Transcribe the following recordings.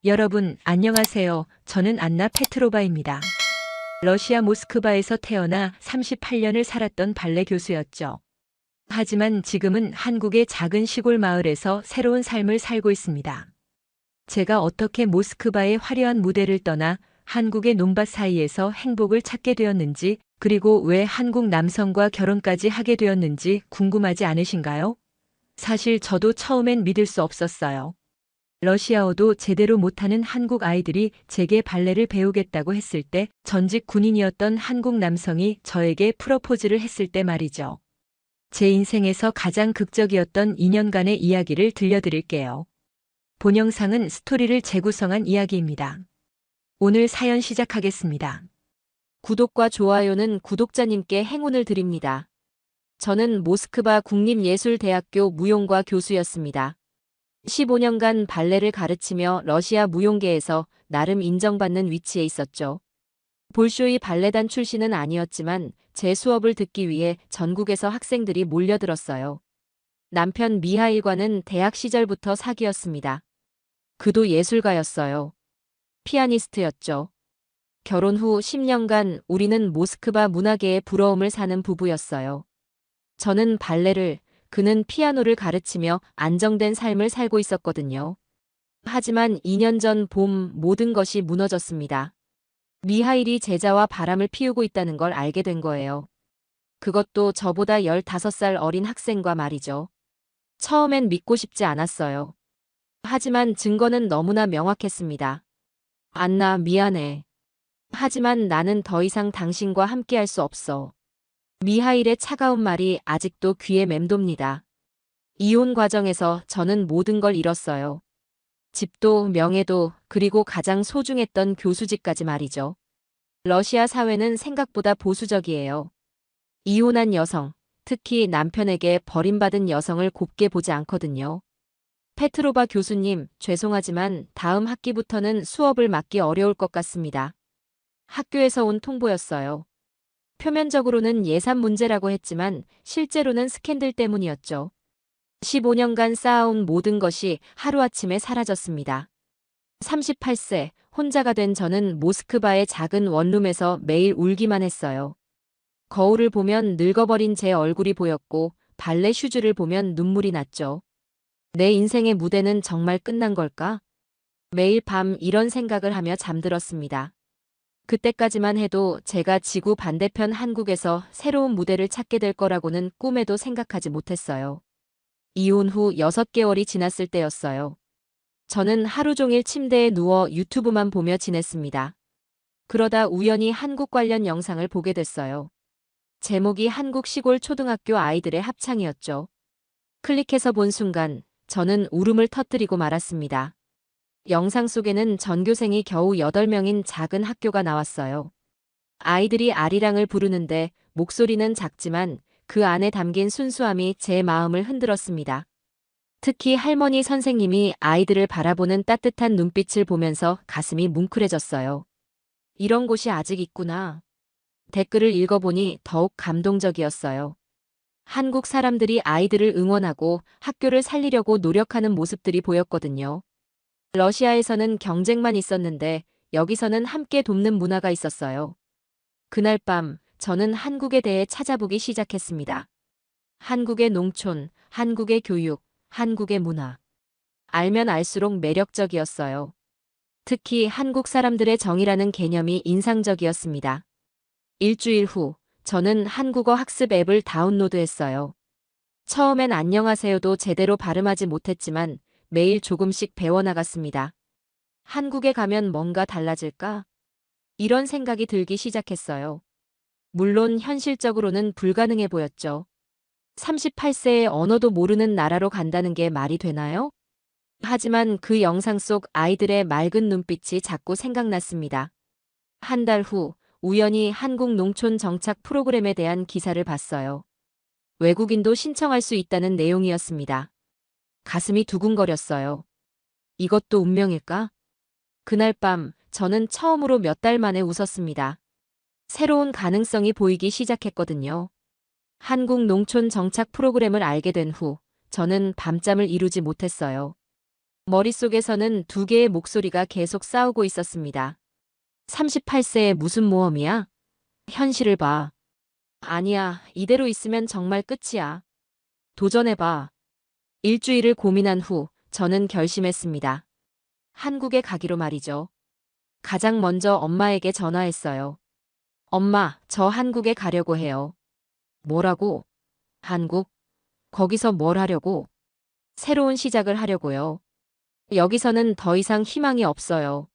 여러분, 안녕하세요. 저는 안나 페트로바입니다. 러시아 모스크바에서 태어나 38년을 살았던 발레 교수였죠. 하지만 지금은 한국의 작은 시골 마을에서 새로운 삶을 살고 있습니다. 제가 어떻게 모스크바의 화려한 무대를 떠나 한국의 논밭 사이에서 행복을 찾게 되었는지, 그리고 왜 한국 남성과 결혼까지 하게 되었는지 궁금하지 않으신가요? 사실 저도 처음엔 믿을 수 없었어요. 러시아어도 제대로 못하는 한국 아이들이 제게 발레를 배우겠다고 했을 때, 전직 군인이었던 한국 남성이 저에게 프러포즈를 했을 때 말이죠. 제 인생에서 가장 극적이었던 2년간의 이야기를 들려드릴게요. 본 영상은 스토리를 재구성한 이야기입니다. 오늘 사연 시작하겠습니다. 구독과 좋아요는 구독자님께 행운을 드립니다. 저는 모스크바 국립예술대학교 무용과 교수였습니다. 15년간 발레를 가르치며 러시아 무용계에서 나름 인정받는 위치에 있었죠. 볼쇼이 발레단 출신은 아니었지만 제 수업을 듣기 위해 전국에서 학생들이 몰려들었어요. 남편 미하일과는 대학 시절부터 사귀었습니다. 그도 예술가였어요. 피아니스트였죠. 결혼 후 10년간 우리는 모스크바 문화계의 부러움을 사는 부부였어요. 저는 발레를, 그는 피아노를 가르치며 안정된 삶을 살고 있었거든요. 하지만 2년 전 봄 모든 것이 무너졌습니다. 미하일이 제자와 바람을 피우고 있다는 걸 알게 된 거예요. 그것도 저보다 15살 어린 학생과 말이죠. 처음엔 믿고 싶지 않았어요. 하지만 증거는 너무나 명확했습니다. 안나, 미안해. 하지만 나는 더 이상 당신과 함께할 수 없어. 미하일의 차가운 말이 아직도 귀에 맴돕니다. 이혼 과정에서 저는 모든 걸 잃었어요. 집도 명예도, 그리고 가장 소중했던 교수직까지 말이죠. 러시아 사회는 생각보다 보수적이에요. 이혼한 여성, 특히 남편에게 버림받은 여성을 곱게 보지 않거든요. 페트로바 교수님, 죄송하지만 다음 학기부터는 수업을 맡기 어려울 것 같습니다. 학교에서 온 통보였어요. 표면적으로는 예산 문제라고 했지만 실제로는 스캔들 때문이었죠. 15년간 쌓아온 모든 것이 하루아침에 사라졌습니다. 38세, 혼자가 된 저는 모스크바의 작은 원룸에서 매일 울기만 했어요. 거울을 보면 늙어버린 제 얼굴이 보였고 발레 슈즈를 보면 눈물이 났죠. 내 인생의 무대는 정말 끝난 걸까? 매일 밤 이런 생각을 하며 잠들었습니다. 그때까지만 해도 제가 지구 반대편 한국에서 새로운 무대를 찾게 될 거라고는 꿈에도 생각하지 못했어요. 이혼 후 6개월이 지났을 때였어요. 저는 하루 종일 침대에 누워 유튜브만 보며 지냈습니다. 그러다 우연히 한국 관련 영상을 보게 됐어요. 제목이 한국 시골 초등학교 아이들의 합창이었죠. 클릭해서 본 순간 저는 울음을 터뜨리고 말았습니다. 영상 속에는 전교생이 겨우 8명인 작은 학교가 나왔어요. 아이들이 아리랑을 부르는데 목소리는 작지만 그 안에 담긴 순수함이 제 마음을 흔들었습니다. 특히 할머니 선생님이 아이들을 바라보는 따뜻한 눈빛을 보면서 가슴이 뭉클해졌어요. 이런 곳이 아직 있구나. 댓글을 읽어보니 더욱 감동적이었어요. 한국 사람들이 아이들을 응원하고 학교를 살리려고 노력하는 모습들이 보였거든요. 러시아에서는 경쟁만 있었는데 여기서는 함께 돕는 문화가 있었어요. 그날 밤 저는 한국에 대해 찾아보기 시작했습니다. 한국의 농촌, 한국의 교육, 한국의 문화. 알면 알수록 매력적이었어요. 특히 한국 사람들의 정이라는 개념이 인상적이었습니다. 일주일 후 저는 한국어 학습 앱을 다운로드했어요. 처음엔 안녕하세요도 제대로 발음하지 못했지만 매일 조금씩 배워나갔습니다. 한국에 가면 뭔가 달라질까? 이런 생각이 들기 시작했어요. 물론 현실적으로는 불가능해 보였죠. 38세의 언어도 모르는 나라로 간다는 게 말이 되나요? 하지만 그 영상 속 아이들의 맑은 눈빛이 자꾸 생각났습니다. 한 달 후 우연히 한국 농촌 정착 프로그램에 대한 기사를 봤어요. 외국인도 신청할 수 있다는 내용이었습니다. 가슴이 두근거렸어요. 이것도 운명일까? 그날 밤 저는 처음으로 몇 달 만에 웃었습니다. 새로운 가능성이 보이기 시작했거든요. 한국 농촌 정착 프로그램을 알게 된 후 저는 밤잠을 이루지 못했어요. 머릿속에서는 두 개의 목소리가 계속 싸우고 있었습니다. 38세에 무슨 모험이야? 현실을 봐. 아니야, 이대로 있으면 정말 끝이야. 도전해봐. 일주일을 고민한 후 저는 결심했습니다. 한국에 가기로 말이죠. 가장 먼저 엄마에게 전화했어요. 엄마, 저 한국에 가려고 해요. 뭐라고? 한국? 거기서 뭘 하려고? 새로운 시작을 하려고요. 여기서는 더 이상 희망이 없어요.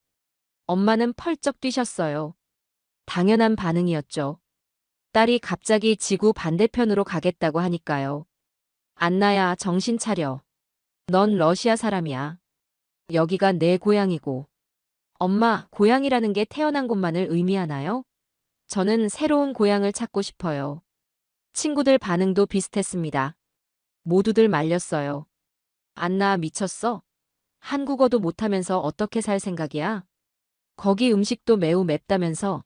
엄마는 펄쩍 뛰셨어요. 당연한 반응이었죠. 딸이 갑자기 지구 반대편으로 가겠다고 하니까요. 안나야, 정신 차려. 넌 러시아 사람이야. 여기가 내 고향이고. 엄마, 고향이라는 게 태어난 곳만을 의미하나요? 저는 새로운 고향을 찾고 싶어요. 친구들 반응도 비슷했습니다. 모두들 말렸어요. 안나, 미쳤어? 한국어도 못하면서 어떻게 살 생각이야? 거기 음식도 매우 맵다면서.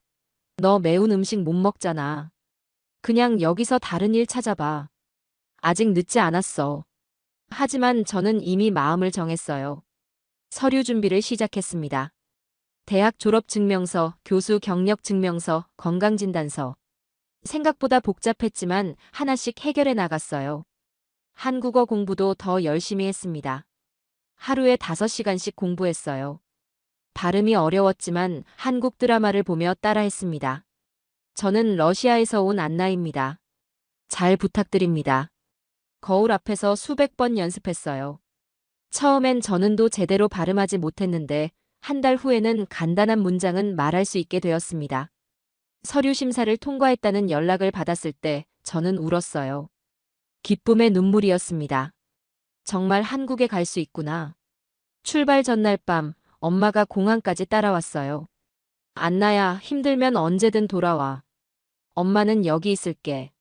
너 매운 음식 못 먹잖아. 그냥 여기서 다른 일 찾아봐. 아직 늦지 않았어. 하지만 저는 이미 마음을 정했어요. 서류 준비를 시작했습니다. 대학 졸업 증명서, 교수 경력 증명서, 건강진단서. 생각보다 복잡했지만 하나씩 해결해 나갔어요. 한국어 공부도 더 열심히 했습니다. 하루에 5시간씩 공부했어요. 발음이 어려웠지만 한국 드라마를 보며 따라했습니다. 저는 러시아에서 온 안나입니다. 잘 부탁드립니다. 거울 앞에서 수백 번 연습했어요. 처음엔 전은도 제대로 발음하지 못했는데 한 달 후에는 간단한 문장은 말할 수 있게 되었습니다. 서류 심사를 통과했다는 연락을 받았을 때 저는 울었어요. 기쁨의 눈물이었습니다. 정말 한국에 갈 수 있구나. 출발 전날 밤 엄마가 공항까지 따라왔어요. 안나야, 힘들면 언제든 돌아와. 엄마는 여기 있을게.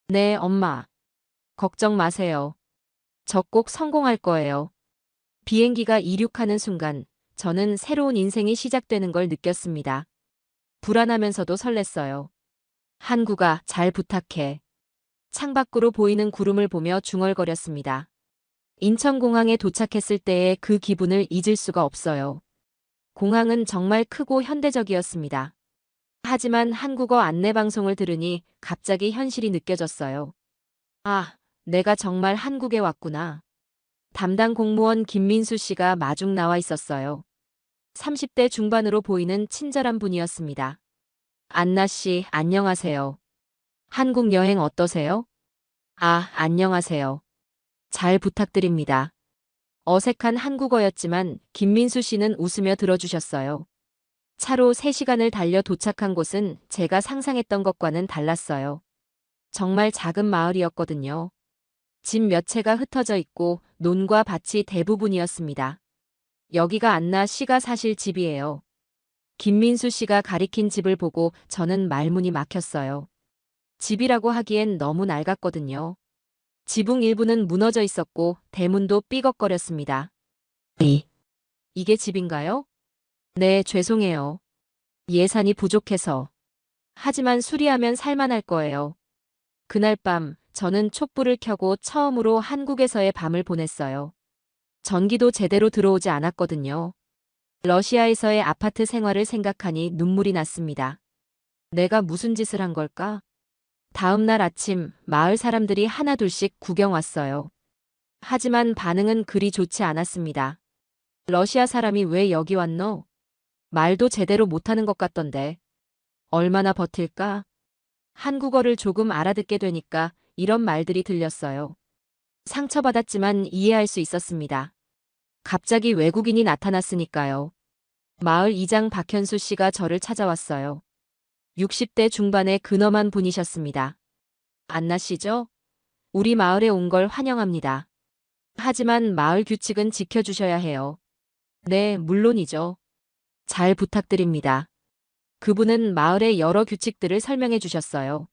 네, 엄마. 걱정 마세요. 저 꼭 성공할 거예요. 비행기가 이륙하는 순간 저는 새로운 인생이 시작되는 걸 느꼈습니다. 불안하면서도 설렜어요. 한국아, 잘 부탁해. 창밖으로 보이는 구름을 보며 중얼거렸습니다. 인천공항에 도착했을 때의 그 기분을 잊을 수가 없어요. 공항은 정말 크고 현대적이었습니다. 하지만 한국어 안내방송을 들으니 갑자기 현실이 느껴졌어요. 아, 내가 정말 한국에 왔구나. 담당 공무원 김민수 씨가 마중 나와 있었어요. 30대 중반으로 보이는 친절한 분이었습니다. 안나 씨, 안녕하세요. 한국 여행 어떠세요? 아, 안녕하세요. 잘 부탁드립니다. 어색한 한국어였지만 김민수 씨는 웃으며 들어주셨어요. 차로 3시간을 달려 도착한 곳은 제가 상상했던 것과는 달랐어요. 정말 작은 마을이었거든요. 집 몇 채가 흩어져 있고 논과 밭이 대부분이었습니다. 여기가 안나 씨가 사실 집이에요. 김민수 씨가 가리킨 집을 보고 저는 말문이 막혔어요. 집이라고 하기엔 너무 낡았거든요. 지붕 일부는 무너져 있었고 대문도 삐걱거렸습니다. 이게 집인가요? 네, 죄송해요. 예산이 부족해서. 하지만 수리하면 살만할 거예요. 그날 밤 저는 촛불을 켜고 처음으로 한국에서의 밤을 보냈어요. 전기도 제대로 들어오지 않았거든요. 러시아에서의 아파트 생활을 생각하니 눈물이 났습니다. 내가 무슨 짓을 한 걸까? 다음 날 아침 마을 사람들이 하나둘씩 구경 왔어요. 하지만 반응은 그리 좋지 않았습니다. 러시아 사람이 왜 여기 왔노? 말도 제대로 못하는 것 같던데. 얼마나 버틸까? 한국어를 조금 알아듣게 되니까 이런 말들이 들렸어요. 상처받았지만 이해할 수 있었습니다. 갑자기 외국인이 나타났으니까요. 마을 이장 박현수 씨가 저를 찾아왔어요. 60대 중반의 근엄한 분이셨습니다. 안나 씨죠? 우리 마을에 온 걸 환영합니다. 하지만 마을 규칙은 지켜주셔야 해요. 네, 물론이죠. 잘 부탁드립니다. 그분은 마을의 여러 규칙들을 설명해 주셨어요.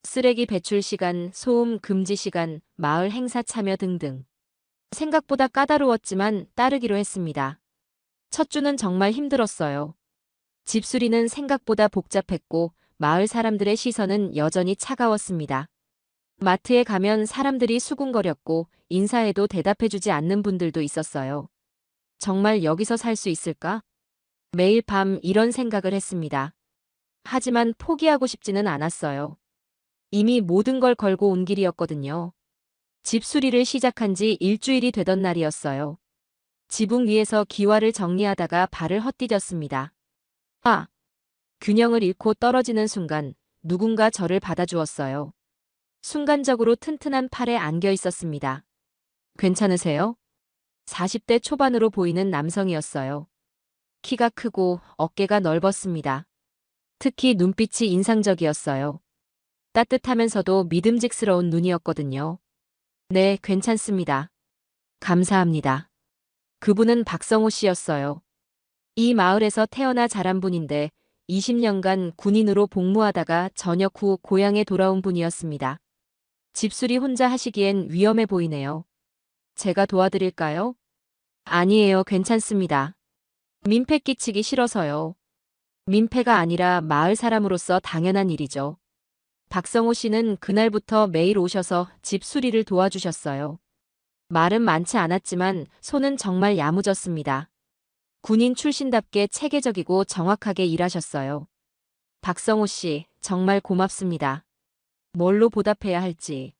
쓰레기 배출 시간, 소음 금지 시간, 마을 행사 참여 등등. 생각보다 까다로웠지만 따르기로 했습니다. 첫 주는 정말 힘들었어요. 집수리는 생각보다 복잡했고 마을 사람들의 시선은 여전히 차가웠습니다. 마트에 가면 사람들이 수군거렸고 인사해도 대답해주지 않는 분들도 있었어요. 정말 여기서 살 수 있을까? 매일 밤 이런 생각을 했습니다. 하지만 포기하고 싶지는 않았어요. 이미 모든 걸 걸고 온 길이었거든요. 집 수리를 시작한 지 일주일이 되던 날이었어요. 지붕 위에서 기와를 정리하다가 발을 헛디뎠습니다. 아! 균형을 잃고 떨어지는 순간 누군가 저를 받아주었어요. 순간적으로 튼튼한 팔에 안겨 있었습니다. 괜찮으세요? 40대 초반으로 보이는 남성이었어요. 키가 크고 어깨가 넓었습니다. 특히 눈빛이 인상적이었어요. 따뜻하면서도 믿음직스러운 눈이었거든요. 네, 괜찮습니다. 감사합니다. 그분은 박성호 씨였어요. 이 마을에서 태어나 자란 분인데 20년간 군인으로 복무하다가 전역 후 고향에 돌아온 분이었습니다. 집수리 혼자 하시기엔 위험해 보이네요. 제가 도와드릴까요? 아니에요, 괜찮습니다. 민폐 끼치기 싫어서요. 민폐가 아니라 마을 사람으로서 당연한 일이죠. 박성호 씨는 그날부터 매일 오셔서 집 수리를 도와주셨어요. 말은 많지 않았지만 손은 정말 야무졌습니다. 군인 출신답게 체계적이고 정확하게 일하셨어요. 박성호 씨, 정말 고맙습니다. 뭘로 보답해야 할지.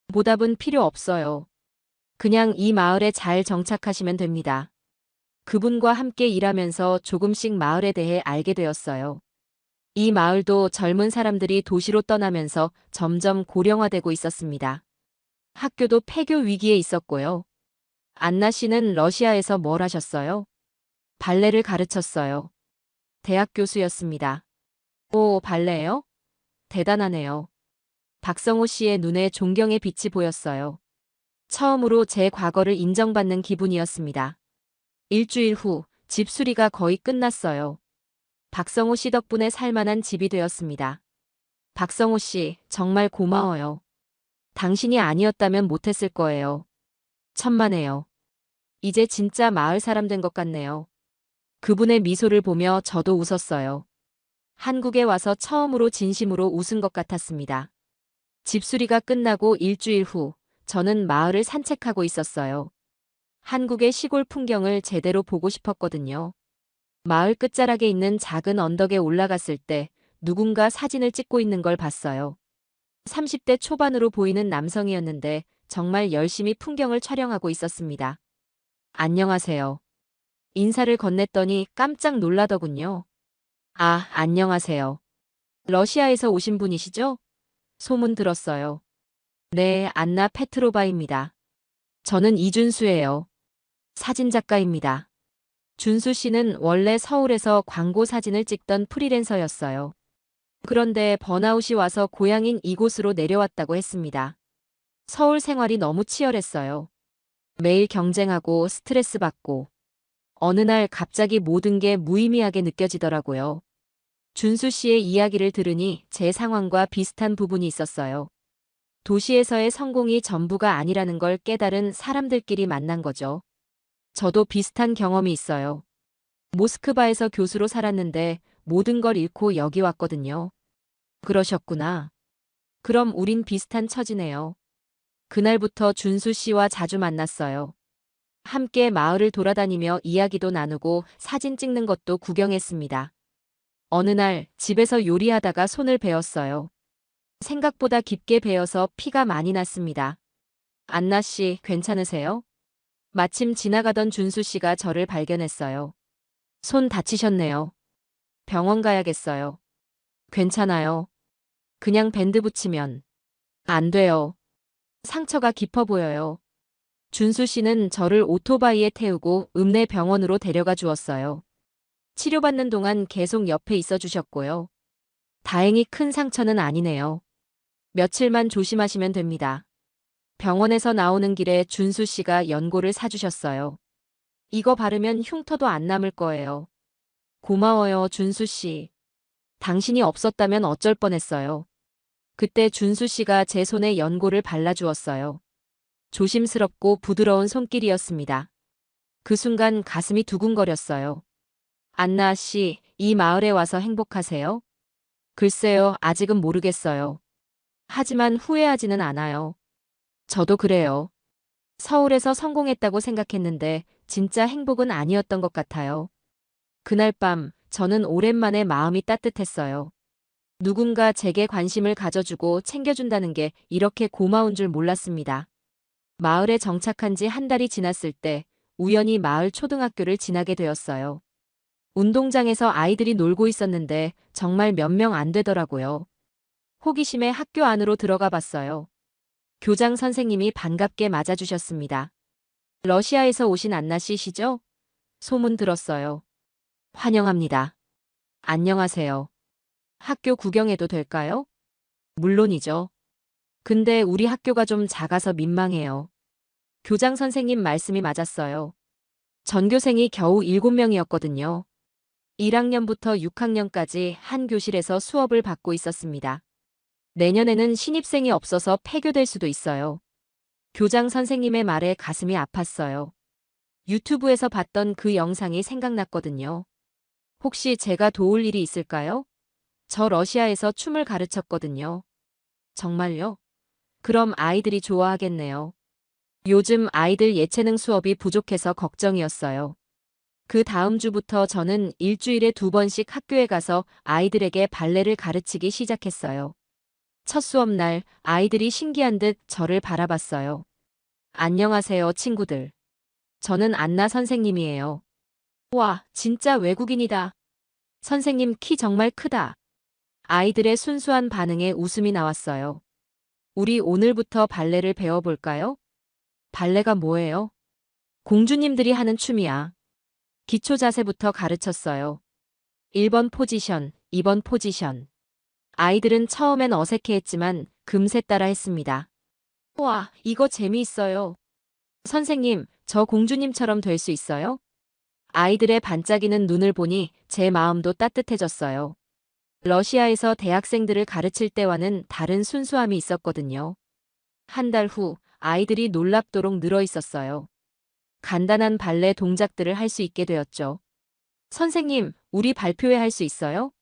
보답은 필요 없어요. 그냥 이 마을에 잘 정착하시면 됩니다. 그분과 함께 일하면서 조금씩 마을에 대해 알게 되었어요. 이 마을도 젊은 사람들이 도시로 떠나면서 점점 고령화되고 있었습니다. 학교도 폐교 위기에 있었고요. 안나 씨는 러시아에서 뭘 하셨어요? 발레를 가르쳤어요. 대학 교수였습니다. 오, 발레요? 대단하네요. 박성호 씨의 눈에 존경의 빛이 보였어요. 처음으로 제 과거를 인정받는 기분이었습니다. 일주일 후 집 수리가 거의 끝났어요. 박성호 씨 덕분에 살만한 집이 되었습니다. 박성호 씨, 정말 고마워요. 당신이 아니었다면 못했을 거예요. 천만에요. 이제 진짜 마을 사람 된 것 같네요. 그분의 미소를 보며 저도 웃었어요. 한국에 와서 처음으로 진심으로 웃은 것 같았습니다. 집수리가 끝나고 일주일 후, 저는 마을을 산책하고 있었어요. 한국의 시골 풍경을 제대로 보고 싶었거든요. 마을 끝자락에 있는 작은 언덕에 올라갔을 때 누군가 사진을 찍고 있는 걸 봤어요. 30대 초반으로 보이는 남성이었는데 정말 열심히 풍경을 촬영하고 있었습니다. 안녕하세요. 인사를 건넸더니 깜짝 놀라더군요. 아, 안녕하세요. 러시아에서 오신 분이시죠? 소문 들었어요. 네, 안나 페트로바입니다. 저는 이준수예요. 사진작가입니다. 준수 씨는 원래 서울에서 광고 사진을 찍던 프리랜서였어요. 그런데 번아웃이 와서 고향인 이곳으로 내려왔다고 했습니다. 서울 생활이 너무 치열했어요. 매일 경쟁하고 스트레스 받고 어느 날 갑자기 모든 게 무의미하게 느껴지더라고요. 준수 씨의 이야기를 들으니 제 상황과 비슷한 부분이 있었어요. 도시에서의 성공이 전부가 아니라는 걸 깨달은 사람들끼리 만난 거죠. 저도 비슷한 경험이 있어요. 모스크바에서 교수로 살았는데 모든 걸 잃고 여기 왔거든요. 그러셨구나. 그럼 우린 비슷한 처지네요. 그날부터 준수 씨와 자주 만났어요. 함께 마을을 돌아다니며 이야기도 나누고 사진 찍는 것도 구경했습니다. 어느 날 집에서 요리하다가 손을 베었어요. 생각보다 깊게 베어서 피가 많이 났습니다. 안나 씨, 괜찮으세요? 마침 지나가던 준수 씨가 저를 발견했어요. 손 다치셨네요. 병원 가야겠어요. 괜찮아요. 그냥 밴드 붙이면. 안 돼요. 상처가 깊어 보여요. 준수 씨는 저를 오토바이에 태우고 읍내 병원으로 데려가 주었어요. 치료받는 동안 계속 옆에 있어 주셨고요. 다행히 큰 상처는 아니네요. 며칠만 조심하시면 됩니다. 병원에서 나오는 길에 준수 씨가 연고를 사주셨어요. 이거 바르면 흉터도 안 남을 거예요. 고마워요, 준수 씨. 당신이 없었다면 어쩔 뻔했어요. 그때 준수 씨가 제 손에 연고를 발라주었어요. 조심스럽고 부드러운 손길이었습니다. 그 순간 가슴이 두근거렸어요. 안나 씨, 이 마을에 와서 행복하세요? 글쎄요, 아직은 모르겠어요. 하지만 후회하지는 않아요. 저도 그래요. 서울에서 성공했다고 생각했는데 진짜 행복은 아니었던 것 같아요. 그날 밤, 저는 오랜만에 마음이 따뜻했어요. 누군가 제게 관심을 가져주고 챙겨준다는 게 이렇게 고마운 줄 몰랐습니다. 마을에 정착한 지 한 달이 지났을 때 우연히 마을 초등학교를 지나게 되었어요. 운동장에서 아이들이 놀고 있었는데 정말 몇 명 안 되더라고요. 호기심에 학교 안으로 들어가 봤어요. 교장 선생님이 반갑게 맞아주셨습니다. 러시아에서 오신 안나 씨시죠? 소문 들었어요. 환영합니다. 안녕하세요. 학교 구경해도 될까요? 물론이죠. 근데 우리 학교가 좀 작아서 민망해요. 교장 선생님 말씀이 맞았어요. 전교생이 겨우 7명이었거든요. 1학년부터 6학년까지 한 교실에서 수업을 받고 있었습니다. 내년에는 신입생이 없어서 폐교될 수도 있어요. 교장 선생님의 말에 가슴이 아팠어요. 유튜브에서 봤던 그 영상이 생각났거든요. 혹시 제가 도울 일이 있을까요? 저 러시아에서 춤을 가르쳤거든요. 정말요? 그럼 아이들이 좋아하겠네요. 요즘 아이들 예체능 수업이 부족해서 걱정이었어요. 그 다음 주부터 저는 일주일에 2번씩 학교에 가서 아이들에게 발레를 가르치기 시작했어요. 첫 수업 날 아이들이 신기한 듯 저를 바라봤어요. 안녕하세요, 친구들. 저는 안나 선생님이에요. 와, 진짜 외국인이다. 선생님 키 정말 크다. 아이들의 순수한 반응에 웃음이 나왔어요. 우리 오늘부터 발레를 배워볼까요? 발레가 뭐예요? 공주님들이 하는 춤이야. 기초 자세부터 가르쳤어요. 1번 포지션, 2번 포지션. 아이들은 처음엔 어색해했지만 금세 따라 했습니다. 와, 이거 재미있어요. 선생님, 저 공주님처럼 될 수 있어요? 아이들의 반짝이는 눈을 보니 제 마음도 따뜻해졌어요. 러시아에서 대학생들을 가르칠 때와는 다른 순수함이 있었거든요. 한 달 후 아이들이 놀랍도록 늘어 있었어요. 간단한 발레 동작들을 할 수 있게 되었죠. 선생님, 우리 발표회 할 수 있어요?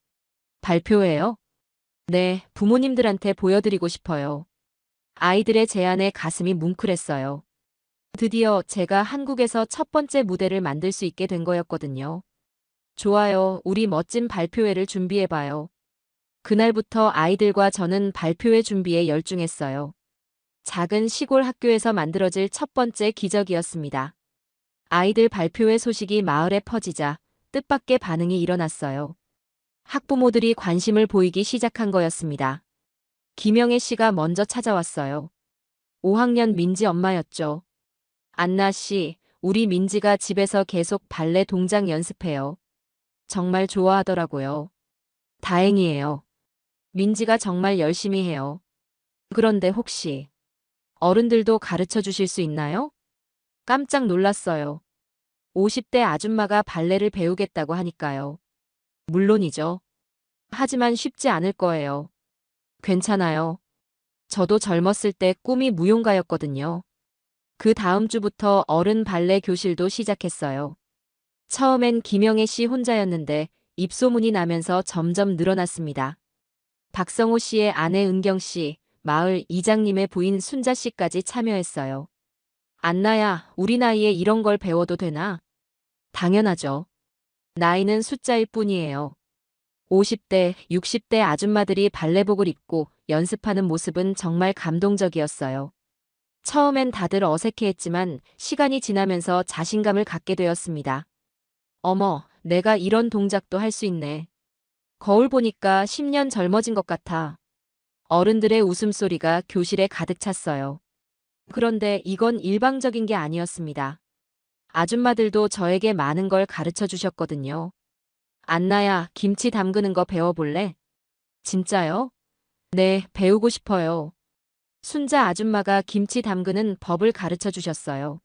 발표회요? 네, 부모님들한테 보여드리고 싶어요. 아이들의 제안에 가슴이 뭉클했어요. 드디어 제가 한국에서 첫 번째 무대를 만들 수 있게 된 거였거든요. 좋아요, 우리 멋진 발표회를 준비해봐요. 그날부터 아이들과 저는 발표회 준비에 열중했어요. 작은 시골 학교에서 만들어질 첫 번째 기적이었습니다. 아이들 발표회 소식이 마을에 퍼지자 뜻밖의 반응이 일어났어요. 학부모들이 관심을 보이기 시작한 거였습니다. 김영애 씨가 먼저 찾아왔어요. 5학년 민지 엄마였죠. 안나 씨, 우리 민지가 집에서 계속 발레 동작 연습해요. 정말 좋아하더라고요. 다행이에요. 민지가 정말 열심히 해요. 그런데 혹시 어른들도 가르쳐 주실 수 있나요? 깜짝 놀랐어요. 50대 아줌마가 발레를 배우겠다고 하니까요. 물론이죠. 하지만 쉽지 않을 거예요. 괜찮아요. 저도 젊었을 때 꿈이 무용가였거든요. 그 다음 주부터 어른 발레 교실도 시작했어요. 처음엔 김영애 씨 혼자였는데 입소문이 나면서 점점 늘어났습니다. 박성호 씨의 아내 은경 씨, 마을 이장님의 부인 순자 씨까지 참여했어요. 안나야, 우리 나이에 이런 걸 배워도 되나? 당연하죠. 나이는 숫자일 뿐이에요. 50대, 60대 아줌마들이 발레복을 입고 연습하는 모습은 정말 감동적이었어요. 처음엔 다들 어색해했지만 시간이 지나면서 자신감을 갖게 되었습니다. 어머, 내가 이런 동작도 할 수 있네. 거울 보니까 10년 젊어진 것 같아. 어른들의 웃음소리가 교실에 가득 찼어요. 그런데 이건 일방적인 게 아니었습니다. 아줌마들도 저에게 많은 걸 가르쳐 주셨거든요. 안나야, 김치 담그는 거 배워볼래? 진짜요? 네, 배우고 싶어요. 순자 아줌마가 김치 담그는 법을 가르쳐 주셨어요.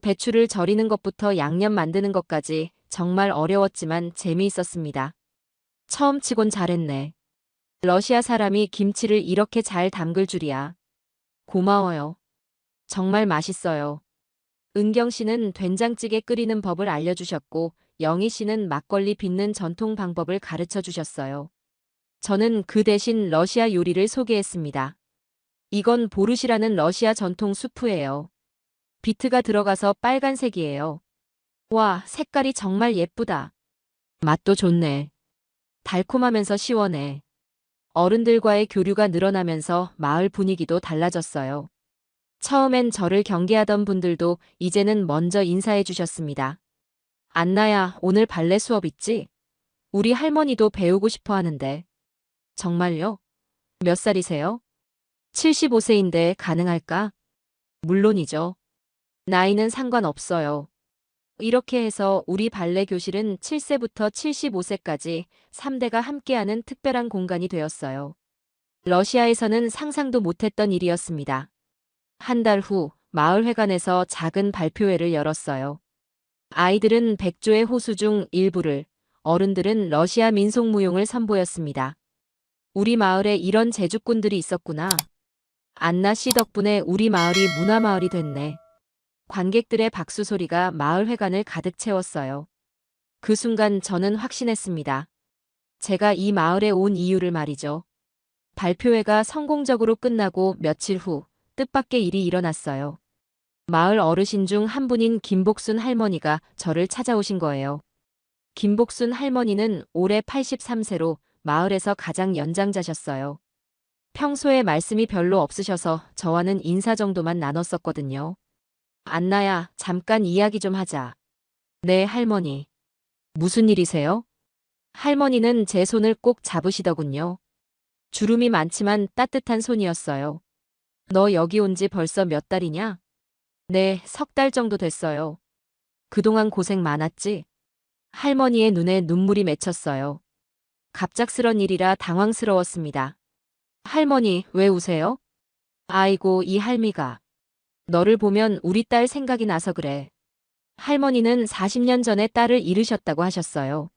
배추를 절이는 것부터 양념 만드는 것까지 정말 어려웠지만 재미있었습니다. 처음 치곤 잘했네. 러시아 사람이 김치를 이렇게 잘 담글 줄이야. 고마워요. 정말 맛있어요. 은경 씨는 된장찌개 끓이는 법을 알려주셨고, 영희 씨는 막걸리 빚는 전통 방법을 가르쳐 주셨어요. 저는 그 대신 러시아 요리를 소개했습니다. 이건 보르시라는 러시아 전통 수프예요. 비트가 들어가서 빨간색이에요. 와, 색깔이 정말 예쁘다. 맛도 좋네. 달콤하면서 시원해. 어른들과의 교류가 늘어나면서 마을 분위기도 달라졌어요. 처음엔 저를 경계하던 분들도 이제는 먼저 인사해 주셨습니다. 안나야, 오늘 발레 수업 있지? 우리 할머니도 배우고 싶어 하는데. 정말요? 몇 살이세요? 75세인데 가능할까? 물론이죠. 나이는 상관없어요. 이렇게 해서 우리 발레 교실은 7세부터 75세까지 3대가 함께하는 특별한 공간이 되었어요. 러시아에서는 상상도 못했던 일이었습니다. 한 달 후 마을회관에서 작은 발표회를 열었어요. 아이들은 백조의 호수 중 일부를, 어른들은 러시아 민속무용을 선보였습니다. 우리 마을에 이런 재주꾼들이 있었구나. 안나 씨 덕분에 우리 마을이 문화마을이 됐네. 관객들의 박수 소리가 마을회관을 가득 채웠어요. 그 순간 저는 확신했습니다. 제가 이 마을에 온 이유를 말이죠. 발표회가 성공적으로 끝나고 며칠 후 뜻밖의 일이 일어났어요. 마을 어르신 중 한 분인 김복순 할머니가 저를 찾아오신 거예요. 김복순 할머니는 올해 83세로 마을에서 가장 연장자셨어요. 평소에 말씀이 별로 없으셔서 저와는 인사 정도만 나눴었거든요. 안나야, 잠깐 이야기 좀 하자. 네, 할머니. 무슨 일이세요? 할머니는 제 손을 꼭 잡으시더군요. 주름이 많지만 따뜻한 손이었어요. 너 여기 온 지 벌써 몇 달이냐? 네, 3달 정도 됐어요. 그동안 고생 많았지? 할머니의 눈에 눈물이 맺혔어요. 갑작스런 일이라 당황스러웠습니다. 할머니, 왜 우세요? 아이고, 이 할미가. 너를 보면 우리 딸 생각이 나서 그래. 할머니는 40년 전에 딸을 잃으셨다고 하셨어요.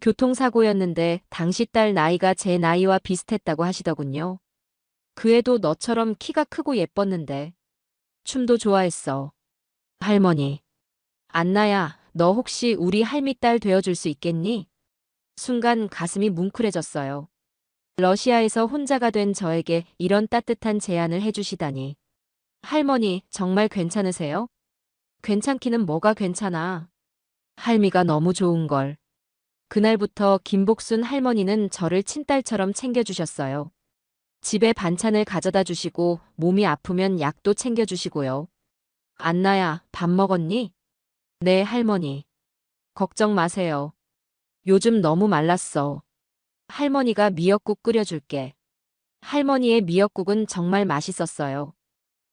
교통사고였는데 당시 딸 나이가 제 나이와 비슷했다고 하시더군요. 그 애도 너처럼 키가 크고 예뻤는데. 춤도 좋아했어. 할머니. 안나야, 너 혹시 우리 할미 딸 되어줄 수 있겠니? 순간 가슴이 뭉클해졌어요. 러시아에서 혼자가 된 저에게 이런 따뜻한 제안을 해주시다니. 할머니, 정말 괜찮으세요? 괜찮기는 뭐가 괜찮아. 할미가 너무 좋은걸. 그날부터 김복순 할머니는 저를 친딸처럼 챙겨주셨어요. 집에 반찬을 가져다 주시고 몸이 아프면 약도 챙겨주시고요. 안나야, 밥 먹었니? 네, 할머니. 걱정 마세요. 요즘 너무 말랐어. 할머니가 미역국 끓여줄게. 할머니의 미역국은 정말 맛있었어요.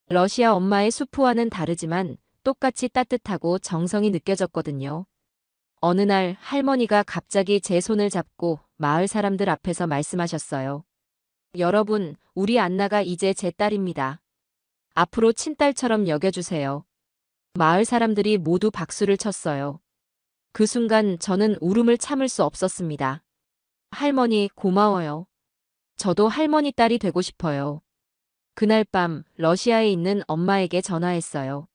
러시아 엄마의 수프와는 다르지만 똑같이 따뜻하고 정성이 느껴졌거든요. 어느 날 할머니가 갑자기 제 손을 잡고 마을 사람들 앞에서 말씀하셨어요. 여러분, 우리 안나가 이제 제 딸입니다. 앞으로 친딸처럼 여겨주세요. 마을 사람들이 모두 박수를 쳤어요. 그 순간 저는 울음을 참을 수 없었습니다. 할머니, 고마워요. 저도 할머니 딸이 되고 싶어요. 그날 밤 러시아에 있는 엄마에게 전화했어요.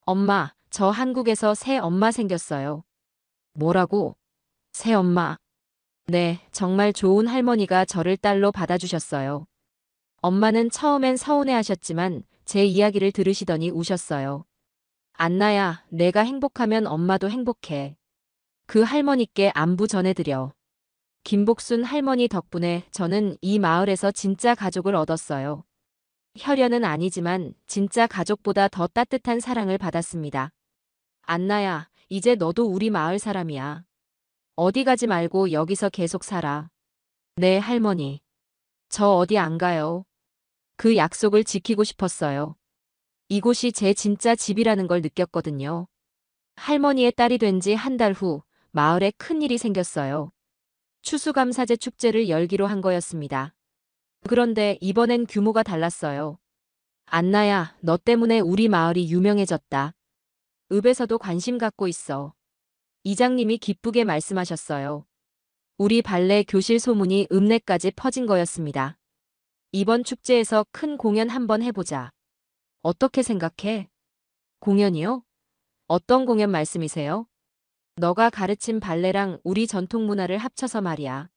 엄마, 저 한국에서 새 엄마 생겼어요. 뭐라고? 새 엄마. 네, 정말 좋은 할머니가 저를 딸로 받아주셨어요. 엄마는 처음엔 서운해하셨지만 제 이야기를 들으시더니 우셨어요. 안나야, 내가 행복하면 엄마도 행복해. 그 할머니께 안부 전해드려. 김복순 할머니 덕분에 저는 이 마을에서 진짜 가족을 얻었어요. 혈연은 아니지만 진짜 가족보다 더 따뜻한 사랑을 받았습니다. 안나야, 이제 너도 우리 마을 사람이야. 어디 가지 말고 여기서 계속 살아. 네, 할머니. 저 어디 안 가요. 그 약속을 지키고 싶었어요. 이곳이 제 진짜 집이라는 걸 느꼈거든요. 할머니의 딸이 된 지 한 달 후 마을에 큰일이 생겼어요. 추수감사제 축제를 열기로 한 거였습니다. 그런데 이번엔 규모가 달랐어요. 안나야, 너 때문에 우리 마을이 유명해졌다. 읍에서도 관심 갖고 있어. 이장님이 기쁘게 말씀하셨어요. 우리 발레 교실 소문이 읍내까지 퍼진 거였습니다. 이번 축제에서 큰 공연 한번 해보자. 어떻게 생각해? 공연이요? 어떤 공연 말씀이세요? 너가 가르친 발레랑 우리 전통 문화를 합쳐서 말이야.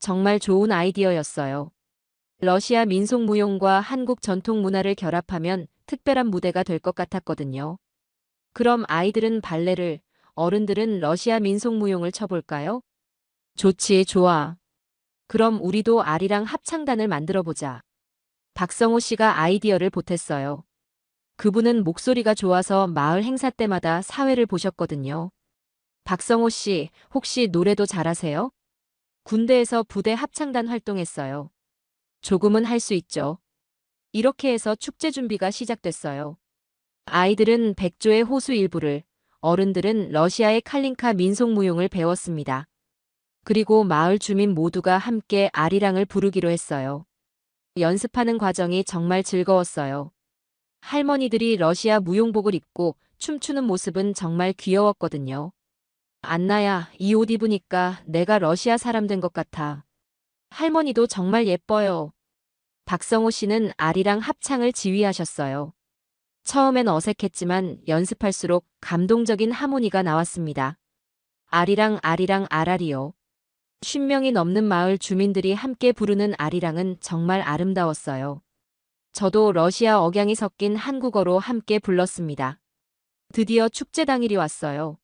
정말 좋은 아이디어였어요. 러시아 민속 무용과 한국 전통 문화를 결합하면 특별한 무대가 될 것 같았거든요. 그럼 아이들은 발레를, 어른들은 러시아 민속무용을 쳐볼까요? 좋지, 좋아. 그럼 우리도 아리랑 합창단을 만들어보자. 박성호 씨가 아이디어를 보탰어요. 그분은 목소리가 좋아서 마을 행사 때마다 사회를 보셨거든요. 박성호 씨, 혹시 노래도 잘하세요? 군대에서 부대 합창단 활동했어요. 조금은 할 수 있죠. 이렇게 해서 축제 준비가 시작됐어요. 아이들은 백조의 호수 일부를, 어른들은 러시아의 칼린카 민속무용을 배웠습니다. 그리고 마을 주민 모두가 함께 아리랑을 부르기로 했어요. 연습하는 과정이 정말 즐거웠어요. 할머니들이 러시아 무용복을 입고 춤추는 모습은 정말 귀여웠거든요. 안나야, 이 옷 입으니까 내가 러시아 사람 된 것 같아. 할머니도 정말 예뻐요. 박성호 씨는 아리랑 합창을 지휘하셨어요. 처음엔 어색했지만 연습할수록 감동적인 하모니가 나왔습니다. 아리랑 아리랑 아라리요. 50명이 넘는 마을 주민들이 함께 부르는 아리랑은 정말 아름다웠어요. 저도 러시아 억양이 섞인 한국어로 함께 불렀습니다. 드디어 축제 당일이 왔어요.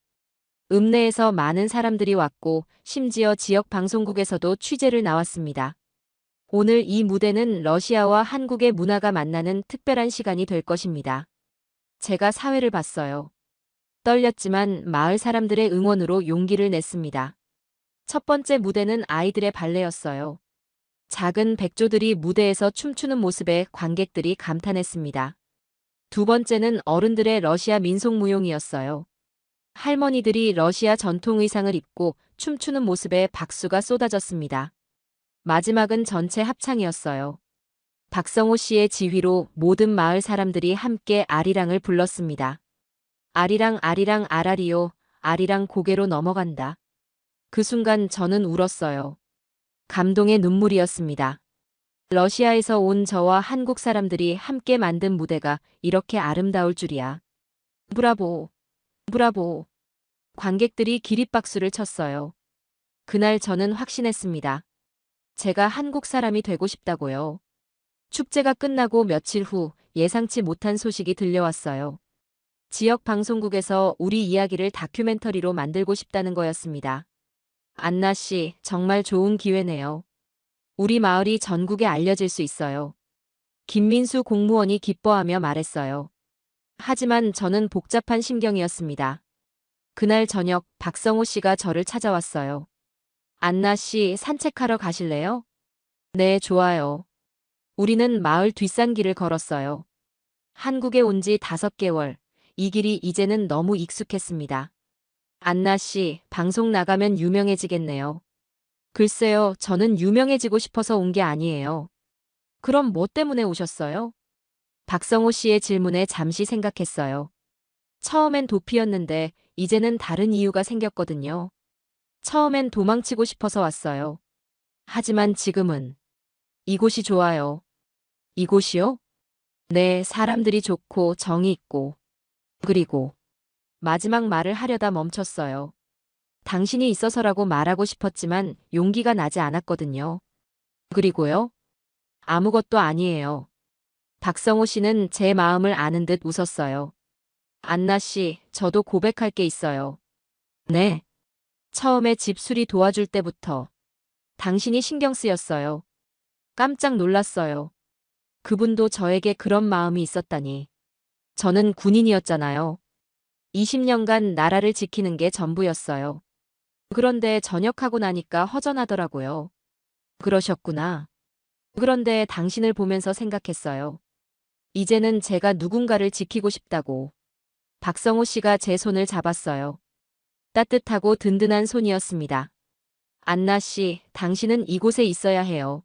읍내에서 많은 사람들이 왔고 심지어 지역 방송국에서도 취재를 나왔습니다. 오늘 이 무대는 러시아와 한국의 문화가 만나는 특별한 시간이 될 것입니다. 제가 사회를 봤어요. 떨렸지만 마을 사람들의 응원으로 용기를 냈습니다. 첫 번째 무대는 아이들의 발레였어요. 작은 백조들이 무대에서 춤추는 모습에 관객들이 감탄했습니다. 두 번째는 어른들의 러시아 민속무용이었어요. 할머니들이 러시아 전통 의상을 입고 춤추는 모습에 박수가 쏟아졌습니다. 마지막은 전체 합창이었어요. 박성호 씨의 지휘로 모든 마을 사람들이 함께 아리랑을 불렀습니다. 아리랑 아리랑 아라리요, 아리랑 고개로 넘어간다. 그 순간 저는 울었어요. 감동의 눈물이었습니다. 러시아에서 온 저와 한국 사람들이 함께 만든 무대가 이렇게 아름다울 줄이야. 브라보, 브라보. 관객들이 기립박수를 쳤어요. 그날 저는 확신했습니다. 제가 한국 사람이 되고 싶다고요. 축제가 끝나고 며칠 후 예상치 못한 소식이 들려왔어요. 지역 방송국에서 우리 이야기를 다큐멘터리로 만들고 싶다는 거였습니다. 안나 씨, 정말 좋은 기회네요. 우리 마을이 전국에 알려질 수 있어요. 김민수 공무원이 기뻐하며 말했어요. 하지만 저는 복잡한 심경이었습니다. 그날 저녁 박성호 씨가 저를 찾아왔어요. 안나 씨, 산책하러 가실래요? 네, 좋아요. 우리는 마을 뒷산길을 걸었어요. 한국에 온 지 5개월. 이 길이 이제는 너무 익숙했습니다. 안나 씨, 방송 나가면 유명해지겠네요. 글쎄요, 저는 유명해지고 싶어서 온 게 아니에요. 그럼 뭐 때문에 오셨어요? 박성호 씨의 질문에 잠시 생각했어요. 처음엔 도피였는데 이제는 다른 이유가 생겼거든요. 처음엔 도망치고 싶어서 왔어요. 하지만 지금은 이곳이 좋아요. 이곳이요? 네, 사람들이 좋고 정이 있고. 그리고 마지막 말을 하려다 멈췄어요. 당신이 있어서라고 말하고 싶었지만 용기가 나지 않았거든요. 그리고요? 아무것도 아니에요. 박성호 씨는 제 마음을 아는 듯 웃었어요. 안나 씨, 저도 고백할 게 있어요. 네. 처음에 집 수리 도와줄 때부터 당신이 신경 쓰였어요. 깜짝 놀랐어요. 그분도 저에게 그런 마음이 있었다니. 저는 군인이었잖아요. 20년간 나라를 지키는 게 전부였어요. 그런데 전역하고 나니까 허전하더라고요. 그러셨구나. 그런데 당신을 보면서 생각했어요. 이제는 제가 누군가를 지키고 싶다고. 박성호 씨가 제 손을 잡았어요. 따뜻하고 든든한 손이었습니다. 안나 씨, 당신은 이곳에 있어야 해요.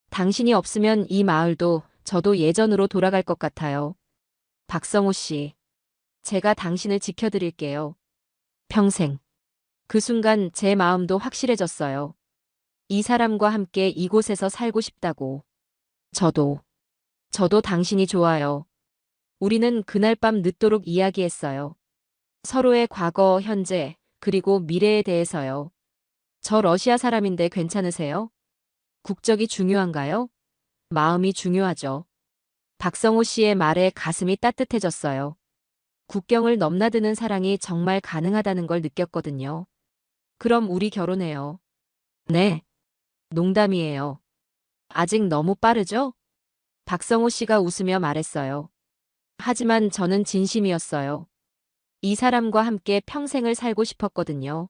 당신이 없으면 이 마을도 저도 예전으로 돌아갈 것 같아요. 박성호 씨, 제가 당신을 지켜드릴게요. 평생. 그 순간 제 마음도 확실해졌어요. 이 사람과 함께 이곳에서 살고 싶다고. 저도 당신이 좋아요. 우리는 그날 밤 늦도록 이야기했어요. 서로의 과거, 현재, 그리고 미래에 대해서요. 저 러시아 사람인데 괜찮으세요? 국적이 중요한가요? 마음이 중요하죠. 박성호 씨의 말에 가슴이 따뜻해졌어요. 국경을 넘나드는 사랑이 정말 가능하다는 걸 느꼈거든요. 그럼 우리 결혼해요. 네, 농담이에요. 아직 너무 빠르죠? 박성호 씨가 웃으며 말했어요. 하지만 저는 진심이었어요. 이 사람과 함께 평생을 살고 싶었거든요.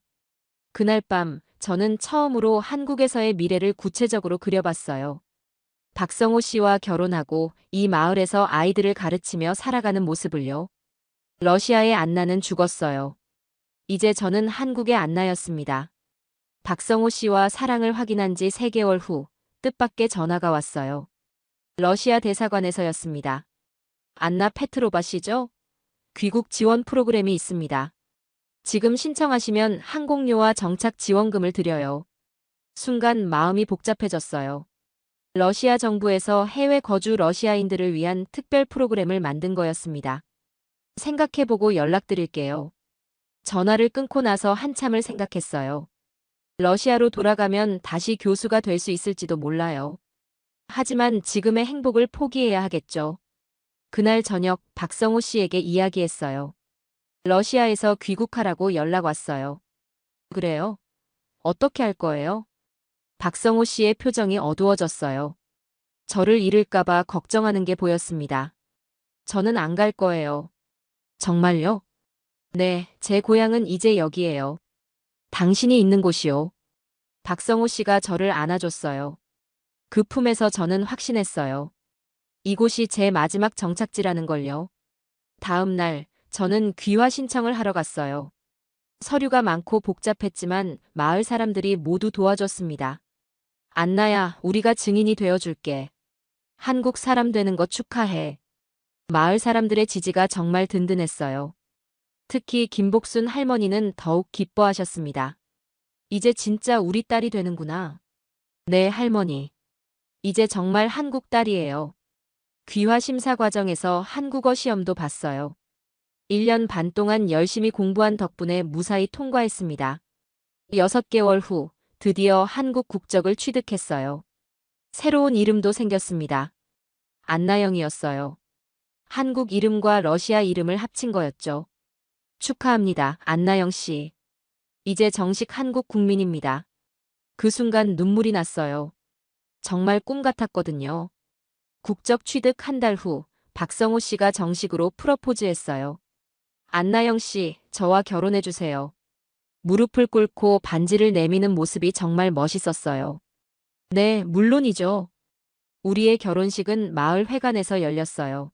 그날 밤, 저는 처음으로 한국에서의 미래를 구체적으로 그려봤어요. 박성호 씨와 결혼하고 이 마을에서 아이들을 가르치며 살아가는 모습을요. 러시아의 안나는 죽었어요. 이제 저는 한국의 안나였습니다. 박성호 씨와 사랑을 확인한 지 3개월 후 뜻밖의 전화가 왔어요. 러시아 대사관에서였습니다. 안나 페트로바 씨죠? 귀국 지원 프로그램이 있습니다. 지금 신청하시면 항공료와 정착 지원금을 드려요. 순간 마음이 복잡해졌어요. 러시아 정부에서 해외 거주 러시아인들을 위한 특별 프로그램을 만든 거였습니다. 생각해보고 연락드릴게요. 전화를 끊고 나서 한참을 생각했어요. 러시아로 돌아가면 다시 교수가 될 수 있을지도 몰라요. 하지만 지금의 행복을 포기해야 하겠죠. 그날 저녁 박성호 씨에게 이야기했어요. 러시아에서 귀국하라고 연락 왔어요. 그래요? 어떻게 할 거예요? 박성호 씨의 표정이 어두워졌어요. 저를 잃을까봐 걱정하는 게 보였습니다. 저는 안 갈 거예요. 정말요? 네, 제 고향은 이제 여기예요. 당신이 있는 곳이요. 박성호 씨가 저를 안아줬어요. 그 품에서 저는 확신했어요. 이곳이 제 마지막 정착지라는 걸요. 다음 날, 저는 귀화 신청을 하러 갔어요. 서류가 많고 복잡했지만 마을 사람들이 모두 도와줬습니다. 안나야, 우리가 증인이 되어줄게. 한국 사람 되는 거 축하해. 마을 사람들의 지지가 정말 든든했어요. 특히 김복순 할머니는 더욱 기뻐하셨습니다. 이제 진짜 우리 딸이 되는구나. 네, 할머니. 이제 정말 한국 딸이에요. 귀화 심사 과정에서 한국어 시험도 봤어요. 1년 반 동안 열심히 공부한 덕분에 무사히 통과했습니다. 6개월 후 드디어 한국 국적을 취득했어요. 새로운 이름도 생겼습니다. 안나영이었어요. 한국 이름과 러시아 이름을 합친 거였죠. 축하합니다, 안나영 씨. 이제 정식 한국 국민입니다. 그 순간 눈물이 났어요. 정말 꿈 같았거든요. 국적 취득 한 달 후 박성호 씨가 정식으로 프러포즈했어요. 안나영 씨, 저와 결혼해주세요. 무릎을 꿇고 반지를 내미는 모습이 정말 멋있었어요. 네, 물론이죠. 우리의 결혼식은 마을 회관에서 열렸어요.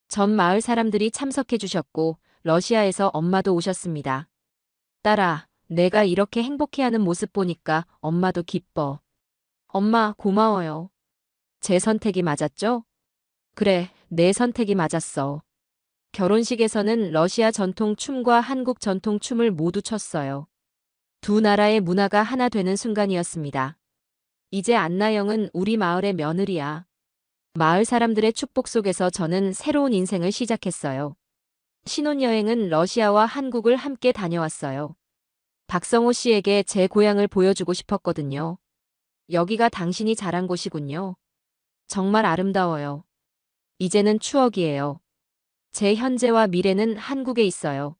전 마을 사람들이 참석해 주셨고 러시아에서 엄마도 오셨습니다. 딸아, 내가 이렇게 행복해하는 모습 보니까 엄마도 기뻐. 엄마, 고마워요. 제 선택이 맞았죠? 그래, 내 선택이 맞았어. 결혼식에서는 러시아 전통 춤과 한국 전통 춤을 모두 췄어요. 두 나라의 문화가 하나 되는 순간이었습니다. 이제 안나영은 우리 마을의 며느리야. 마을 사람들의 축복 속에서 저는 새로운 인생을 시작했어요. 신혼여행은 러시아와 한국을 함께 다녀왔어요. 박성호 씨에게 제 고향을 보여주고 싶었거든요. 여기가 당신이 자란 곳이군요. 정말 아름다워요. 이제는 추억이에요. 제 현재와 미래는 한국에 있어요.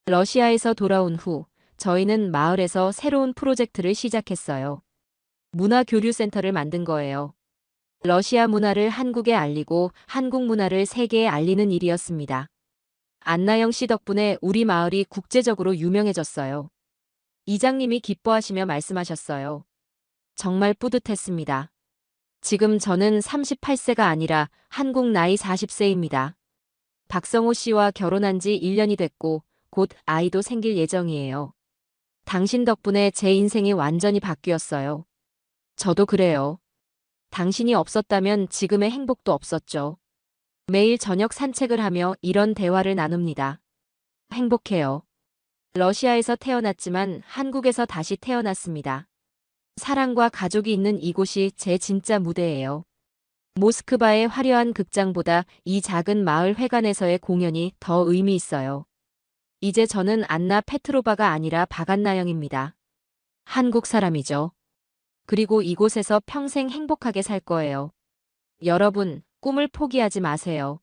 러시아에서 돌아온 후 저희는 마을에서 새로운 프로젝트를 시작했어요. 문화교류센터를 만든 거예요. 러시아 문화를 한국에 알리고 한국 문화를 세계에 알리는 일이었습니다. 안나영 씨 덕분에 우리 마을이 국제적으로 유명해졌어요. 이장님이 기뻐하시며 말씀하셨어요. 정말 뿌듯했습니다. 지금 저는 38세가 아니라 한국 나이 40세입니다. 박성호 씨와 결혼한 지 1년이 됐고 곧 아이도 생길 예정이에요. 당신 덕분에 제 인생이 완전히 바뀌었어요. 저도 그래요. 당신이 없었다면 지금의 행복도 없었죠. 매일 저녁 산책을 하며 이런 대화를 나눕니다. 행복해요. 러시아에서 태어났지만 한국에서 다시 태어났습니다. 사랑과 가족이 있는 이곳이 제 진짜 무대예요. 모스크바의 화려한 극장보다 이 작은 마을 회관에서의 공연이 더 의미 있어요. 이제 저는 안나 페트로바가 아니라 박안나영입니다. 한국 사람이죠. 그리고 이곳에서 평생 행복하게 살 거예요. 여러분, 꿈을 포기하지 마세요.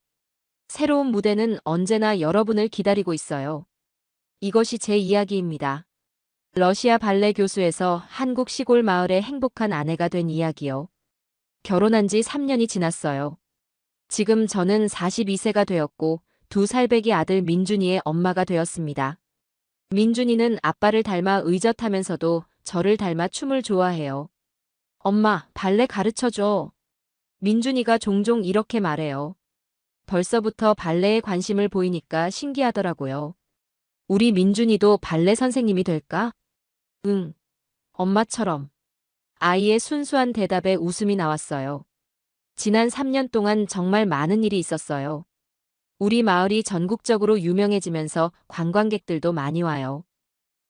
새로운 무대는 언제나 여러분을 기다리고 있어요. 이것이 제 이야기입니다. 러시아 발레 교수에서 한국 시골 마을의 행복한 아내가 된 이야기요. 결혼한 지 3년이 지났어요. 지금 저는 42세가 되었고 2살배기 아들 민준이의 엄마가 되었습니다. 민준이는 아빠를 닮아 의젓하면서도 저를 닮아 춤을 좋아해요. 엄마, 발레 가르쳐줘. 민준이가 종종 이렇게 말해요. 벌써부터 발레에 관심을 보이니까 신기하더라고요. 우리 민준이도 발레 선생님이 될까? 응, 엄마처럼. 아이의 순수한 대답에 웃음이 나왔어요. 지난 3년 동안 정말 많은 일이 있었어요. 우리 마을이 전국적으로 유명해지면서 관광객들도 많이 와요.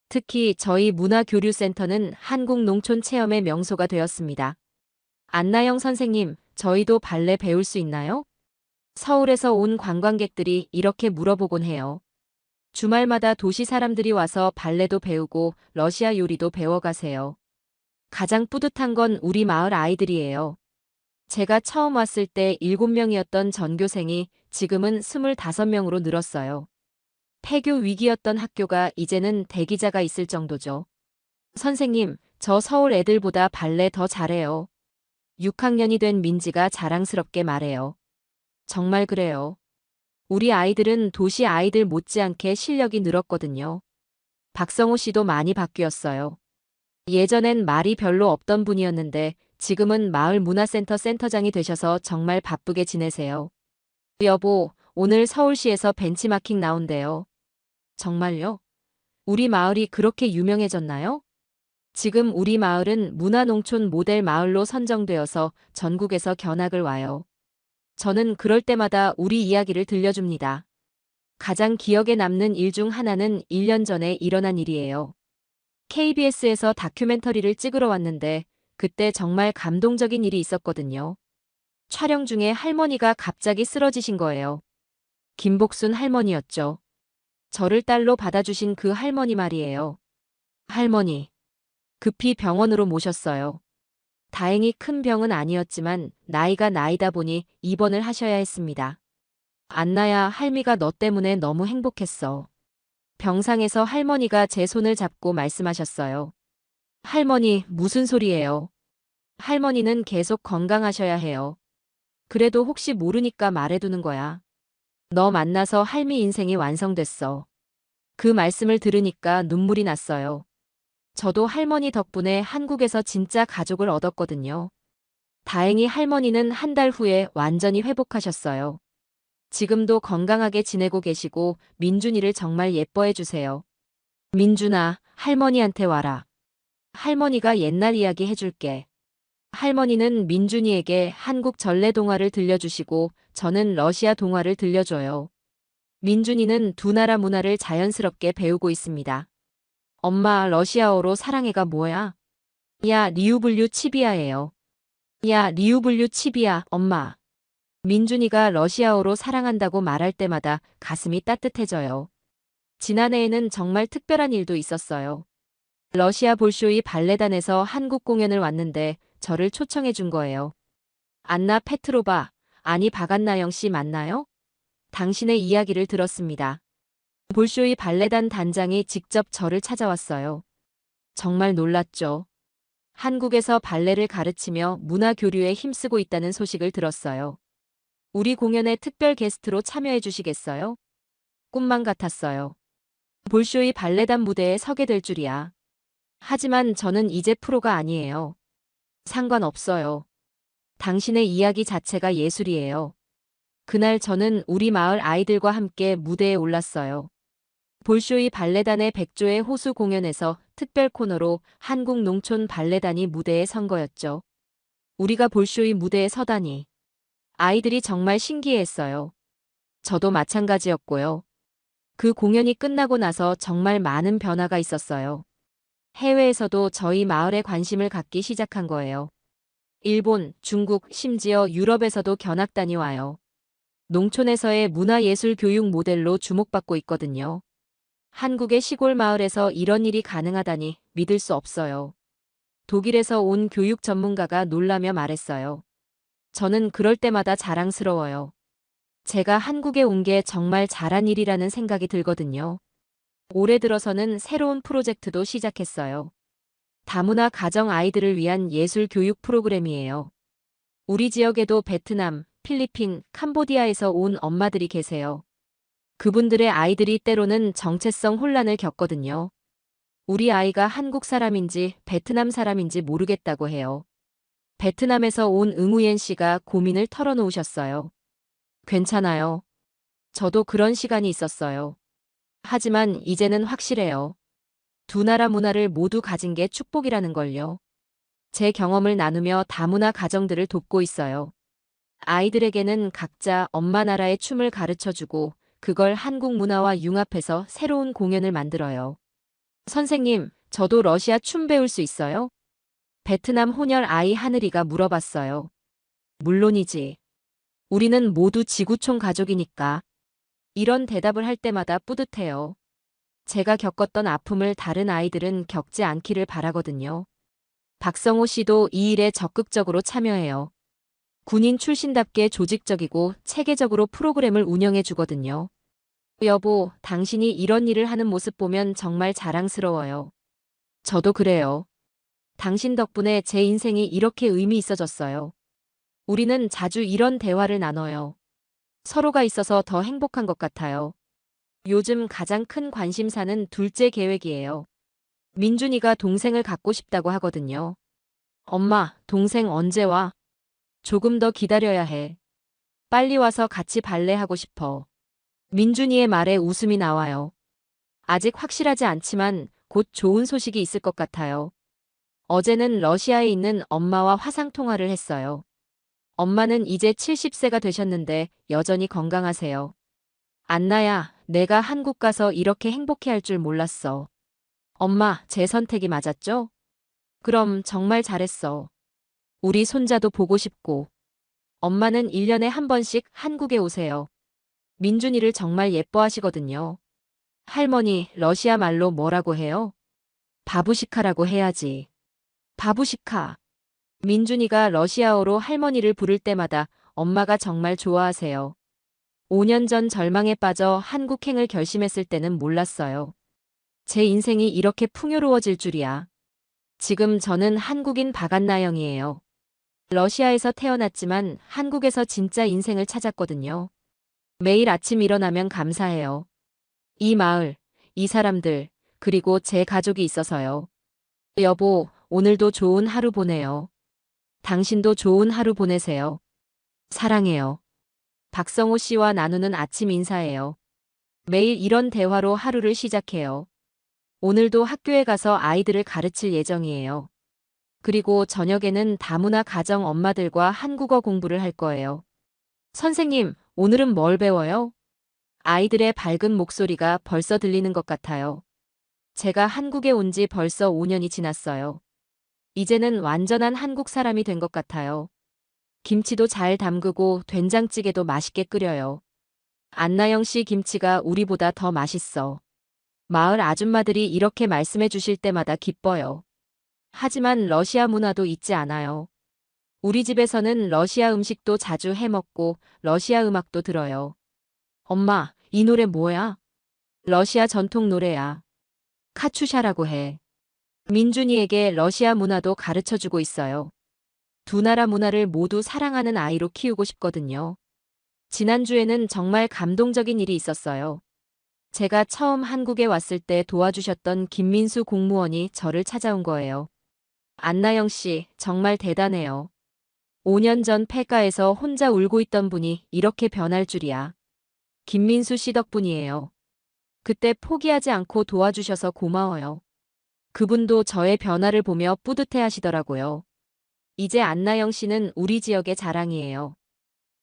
특히 저희 문화교류센터는 한국 농촌 체험의 명소가 되었습니다. 안나영 선생님, 저희도 발레 배울 수 있나요? 서울에서 온 관광객들이 이렇게 물어보곤 해요. 주말마다 도시 사람들이 와서 발레도 배우고 러시아 요리도 배워가세요. 가장 뿌듯한 건 우리 마을 아이들이에요. 제가 처음 왔을 때 7명이었던 전교생이 지금은 25명으로 늘었어요. 폐교 위기였던 학교가 이제는 대기자가 있을 정도죠. 선생님, 저 서울 애들보다 발레 더 잘해요. 6학년이 된 민지가 자랑스럽게 말해요. 정말 그래요. 우리 아이들은 도시 아이들 못지않게 실력이 늘었거든요. 박성호 씨도 많이 바뀌었어요. 예전엔 말이 별로 없던 분이었는데 지금은 마을 문화센터 센터장이 되셔서 정말 바쁘게 지내세요. 여보, 오늘 서울시에서 벤치마킹 나온대요. 정말요? 우리 마을이 그렇게 유명해졌나요? 지금 우리 마을은 문화농촌 모델 마을로 선정되어서 전국에서 견학을 와요. 저는 그럴 때마다 우리 이야기를 들려줍니다. 가장 기억에 남는 일 중 하나는 1년 전에 일어난 일이에요. KBS에서 다큐멘터리를 찍으러 왔는데 그때 정말 감동적인 일이 있었거든요. 촬영 중에 할머니가 갑자기 쓰러지신 거예요. 김복순 할머니였죠. 저를 딸로 받아주신 그 할머니 말이에요. 할머니. 급히 병원으로 모셨어요. 다행히 큰 병은 아니었지만 나이가 나이다 보니 입원을 하셔야 했습니다. 안나야, 할미가 너 때문에 너무 행복했어. 병상에서 할머니가 제 손을 잡고 말씀하셨어요. 할머니, 무슨 소리예요? 할머니는 계속 건강하셔야 해요. 그래도 혹시 모르니까 말해두는 거야. 너 만나서 할미 인생이 완성됐어. 그 말씀을 들으니까 눈물이 났어요. 저도 할머니 덕분에 한국에서 진짜 가족을 얻었거든요. 다행히 할머니는 한 달 후에 완전히 회복하셨어요. 지금도 건강하게 지내고 계시고 민준이를 정말 예뻐해 주세요. 민준아, 할머니한테 와라. 할머니가 옛날 이야기 해줄게. 할머니는 민준이에게 한국 전래 동화를 들려주시고 저는 러시아 동화를 들려줘요. 민준이는 두 나라 문화를 자연스럽게 배우고 있습니다. 엄마, 러시아어로 사랑해가 뭐야? 야, 리우블류 치비야예요. 야, 리우블류 치비야, 엄마. 민준이가 러시아어로 사랑한다고 말할 때마다 가슴이 따뜻해져요. 지난해에는 정말 특별한 일도 있었어요. 러시아 볼쇼이 발레단에서 한국 공연을 왔는데 저를 초청해 준 거예요. 안나 페트로바, 아니 박안나영 씨 맞나요? 당신의 이야기를 들었습니다. 볼쇼이 발레단 단장이 직접 저를 찾아왔어요. 정말 놀랐죠. 한국에서 발레를 가르치며 문화 교류에 힘쓰고 있다는 소식을 들었어요. 우리 공연에 특별 게스트로 참여해 주시겠어요? 꿈만 같았어요. 볼쇼이 발레단 무대에 서게 될 줄이야. 하지만 저는 이제 프로가 아니에요. 상관없어요. 당신의 이야기 자체가 예술이에요. 그날 저는 우리 마을 아이들과 함께 무대에 올랐어요. 볼쇼이 발레단의 백조의 호수 공연에서 특별 코너로 한국 농촌 발레단이 무대에 선 거였죠. 우리가 볼쇼이 무대에 서다니. 아이들이 정말 신기해했어요. 저도 마찬가지였고요. 그 공연이 끝나고 나서 정말 많은 변화가 있었어요. 해외에서도 저희 마을에 관심을 갖기 시작한 거예요. 일본, 중국, 심지어 유럽에서도 견학단이 와요. 농촌에서의 문화예술 교육 모델로 주목받고 있거든요. 한국의 시골 마을에서 이런 일이 가능하다니 믿을 수 없어요. 독일에서 온 교육 전문가가 놀라며 말했어요. 저는 그럴 때마다 자랑스러워요. 제가 한국에 온 게 정말 잘한 일이라는 생각이 들거든요. 올해 들어서는 새로운 프로젝트도 시작했어요. 다문화 가정 아이들을 위한 예술 교육 프로그램이에요. 우리 지역에도 베트남, 필리핀, 캄보디아에서 온 엄마들이 계세요. 그분들의 아이들이 때로는 정체성 혼란을 겪거든요. 우리 아이가 한국 사람인지 베트남 사람인지 모르겠다고 해요. 베트남에서 온 응우옌 씨가 고민을 털어놓으셨어요. 괜찮아요. 저도 그런 시간이 있었어요. 하지만 이제는 확실해요. 두 나라 문화를 모두 가진 게 축복이라는 걸요. 제 경험을 나누며 다문화 가정들을 돕고 있어요. 아이들에게는 각자 엄마 나라의 춤을 가르쳐주고 그걸 한국 문화와 융합해서 새로운 공연을 만들어요. 선생님, 저도 러시아 춤 배울 수 있어요? 베트남 혼혈 아이 하늘이가 물어봤어요. 물론이지. 우리는 모두 지구촌 가족이니까. 이런 대답을 할 때마다 뿌듯해요. 제가 겪었던 아픔을 다른 아이들은 겪지 않기를 바라거든요. 박성호 씨도 이 일에 적극적으로 참여해요. 군인 출신답게 조직적이고 체계적으로 프로그램을 운영해 주거든요. 여보, 당신이 이런 일을 하는 모습 보면 정말 자랑스러워요. 저도 그래요. 당신 덕분에 제 인생이 이렇게 의미 있어졌어요. 우리는 자주 이런 대화를 나눠요. 서로가 있어서 더 행복한 것 같아요. 요즘 가장 큰 관심사는 둘째 계획이에요. 민준이가 동생을 갖고 싶다고 하거든요. 엄마, 동생 언제 와? 조금 더 기다려야 해. 빨리 와서 같이 발레하고 싶어. 민준이의 말에 웃음이 나와요. 아직 확실하지 않지만 곧 좋은 소식이 있을 것 같아요. 어제는 러시아에 있는 엄마와 화상통화를 했어요. 엄마는 이제 70세가 되셨는데 여전히 건강하세요. 안나야, 내가 한국 가서 이렇게 행복해할 줄 몰랐어. 엄마, 제 선택이 맞았죠? 그럼 정말 잘했어. 우리 손자도 보고 싶고. 엄마는 1년에 한 번씩 한국에 오세요. 민준이를 정말 예뻐하시거든요. 할머니, 러시아 말로 뭐라고 해요? 바부시카라고 해야지. 바부시카. 민준이가 러시아어로 할머니를 부를 때마다 엄마가 정말 좋아하세요. 5년 전 절망에 빠져 한국행을 결심했을 때는 몰랐어요. 제 인생이 이렇게 풍요로워질 줄이야. 지금 저는 한국인 박안나영이에요. 러시아에서 태어났지만 한국에서 진짜 인생을 찾았거든요. 매일 아침 일어나면 감사해요. 이 마을, 이 사람들, 그리고 제 가족이 있어서요. 여보, 오늘도 좋은 하루 보내요. 당신도 좋은 하루 보내세요. 사랑해요. 박성호 씨와 나누는 아침 인사예요. 매일 이런 대화로 하루를 시작해요. 오늘도 학교에 가서 아이들을 가르칠 예정이에요. 그리고 저녁에는 다문화 가정 엄마들과 한국어 공부를 할 거예요. 선생님, 오늘은 뭘 배워요? 아이들의 밝은 목소리가 벌써 들리는 것 같아요. 제가 한국에 온 지 벌써 5년이 지났어요. 이제는 완전한 한국 사람이 된 것 같아요. 김치도 잘 담그고 된장찌개도 맛있게 끓여요. 안나영 씨 김치가 우리보다 더 맛있어. 마을 아줌마들이 이렇게 말씀해 주실 때마다 기뻐요. 하지만 러시아 문화도 잊지 않아요. 우리 집에서는 러시아 음식도 자주 해 먹고 러시아 음악도 들어요. 엄마, 이 노래 뭐야? 러시아 전통 노래야. 카추샤라고 해. 민준이에게 러시아 문화도 가르쳐 주고 있어요. 두 나라 문화를 모두 사랑하는 아이로 키우고 싶거든요. 지난주에는 정말 감동적인 일이 있었어요. 제가 처음 한국에 왔을 때 도와주셨던 김민수 공무원이 저를 찾아온 거예요. 안나영 씨, 정말 대단해요. 5년 전 폐가에서 혼자 울고 있던 분이 이렇게 변할 줄이야. 김민수 씨 덕분이에요. 그때 포기하지 않고 도와주셔서 고마워요. 그분도 저의 변화를 보며 뿌듯해 하시더라고요. 이제 안나영 씨는 우리 지역의 자랑이에요.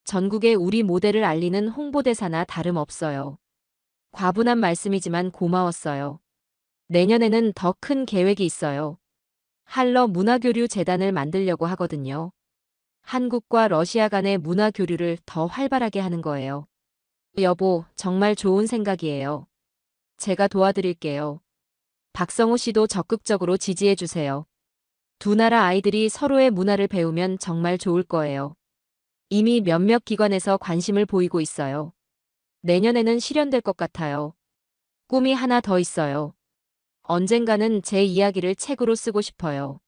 전국에 우리 모델을 알리는 홍보대사나 다름없어요. 과분한 말씀이지만 고마웠어요. 내년에는 더 큰 계획이 있어요. 할러 문화교류 재단을 만들려고 하거든요. 한국과 러시아 간의 문화교류를 더 활발하게 하는 거예요. 여보, 정말 좋은 생각이에요. 제가 도와드릴게요. 박성호 씨도 적극적으로 지지해 주세요. 두 나라 아이들이 서로의 문화를 배우면 정말 좋을 거예요. 이미 몇몇 기관에서 관심을 보이고 있어요. 내년에는 실현될 것 같아요. 꿈이 하나 더 있어요. 언젠가는 제 이야기를 책으로 쓰고 싶어요.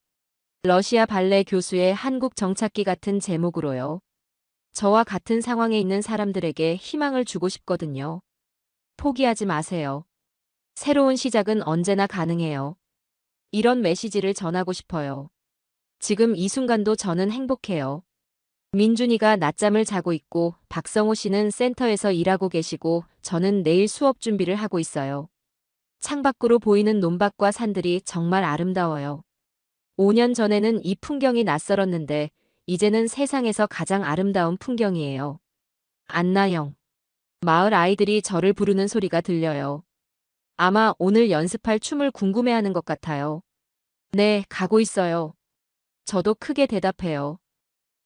러시아 발레 교수의 한국 정착기 같은 제목으로요. 저와 같은 상황에 있는 사람들에게 희망을 주고 싶거든요. 포기하지 마세요. 새로운 시작은 언제나 가능해요. 이런 메시지를 전하고 싶어요. 지금 이 순간도 저는 행복해요. 민준이가 낮잠을 자고 있고 박성호 씨는 센터에서 일하고 계시고 저는 내일 수업 준비를 하고 있어요. 창밖으로 보이는 논밭과 산들이 정말 아름다워요. 5년 전에는 이 풍경이 낯설었는데 이제는 세상에서 가장 아름다운 풍경이에요. 안나영. 마을 아이들이 저를 부르는 소리가 들려요. 아마 오늘 연습할 춤을 궁금해하는 것 같아요. 네, 가고 있어요. 저도 크게 대답해요.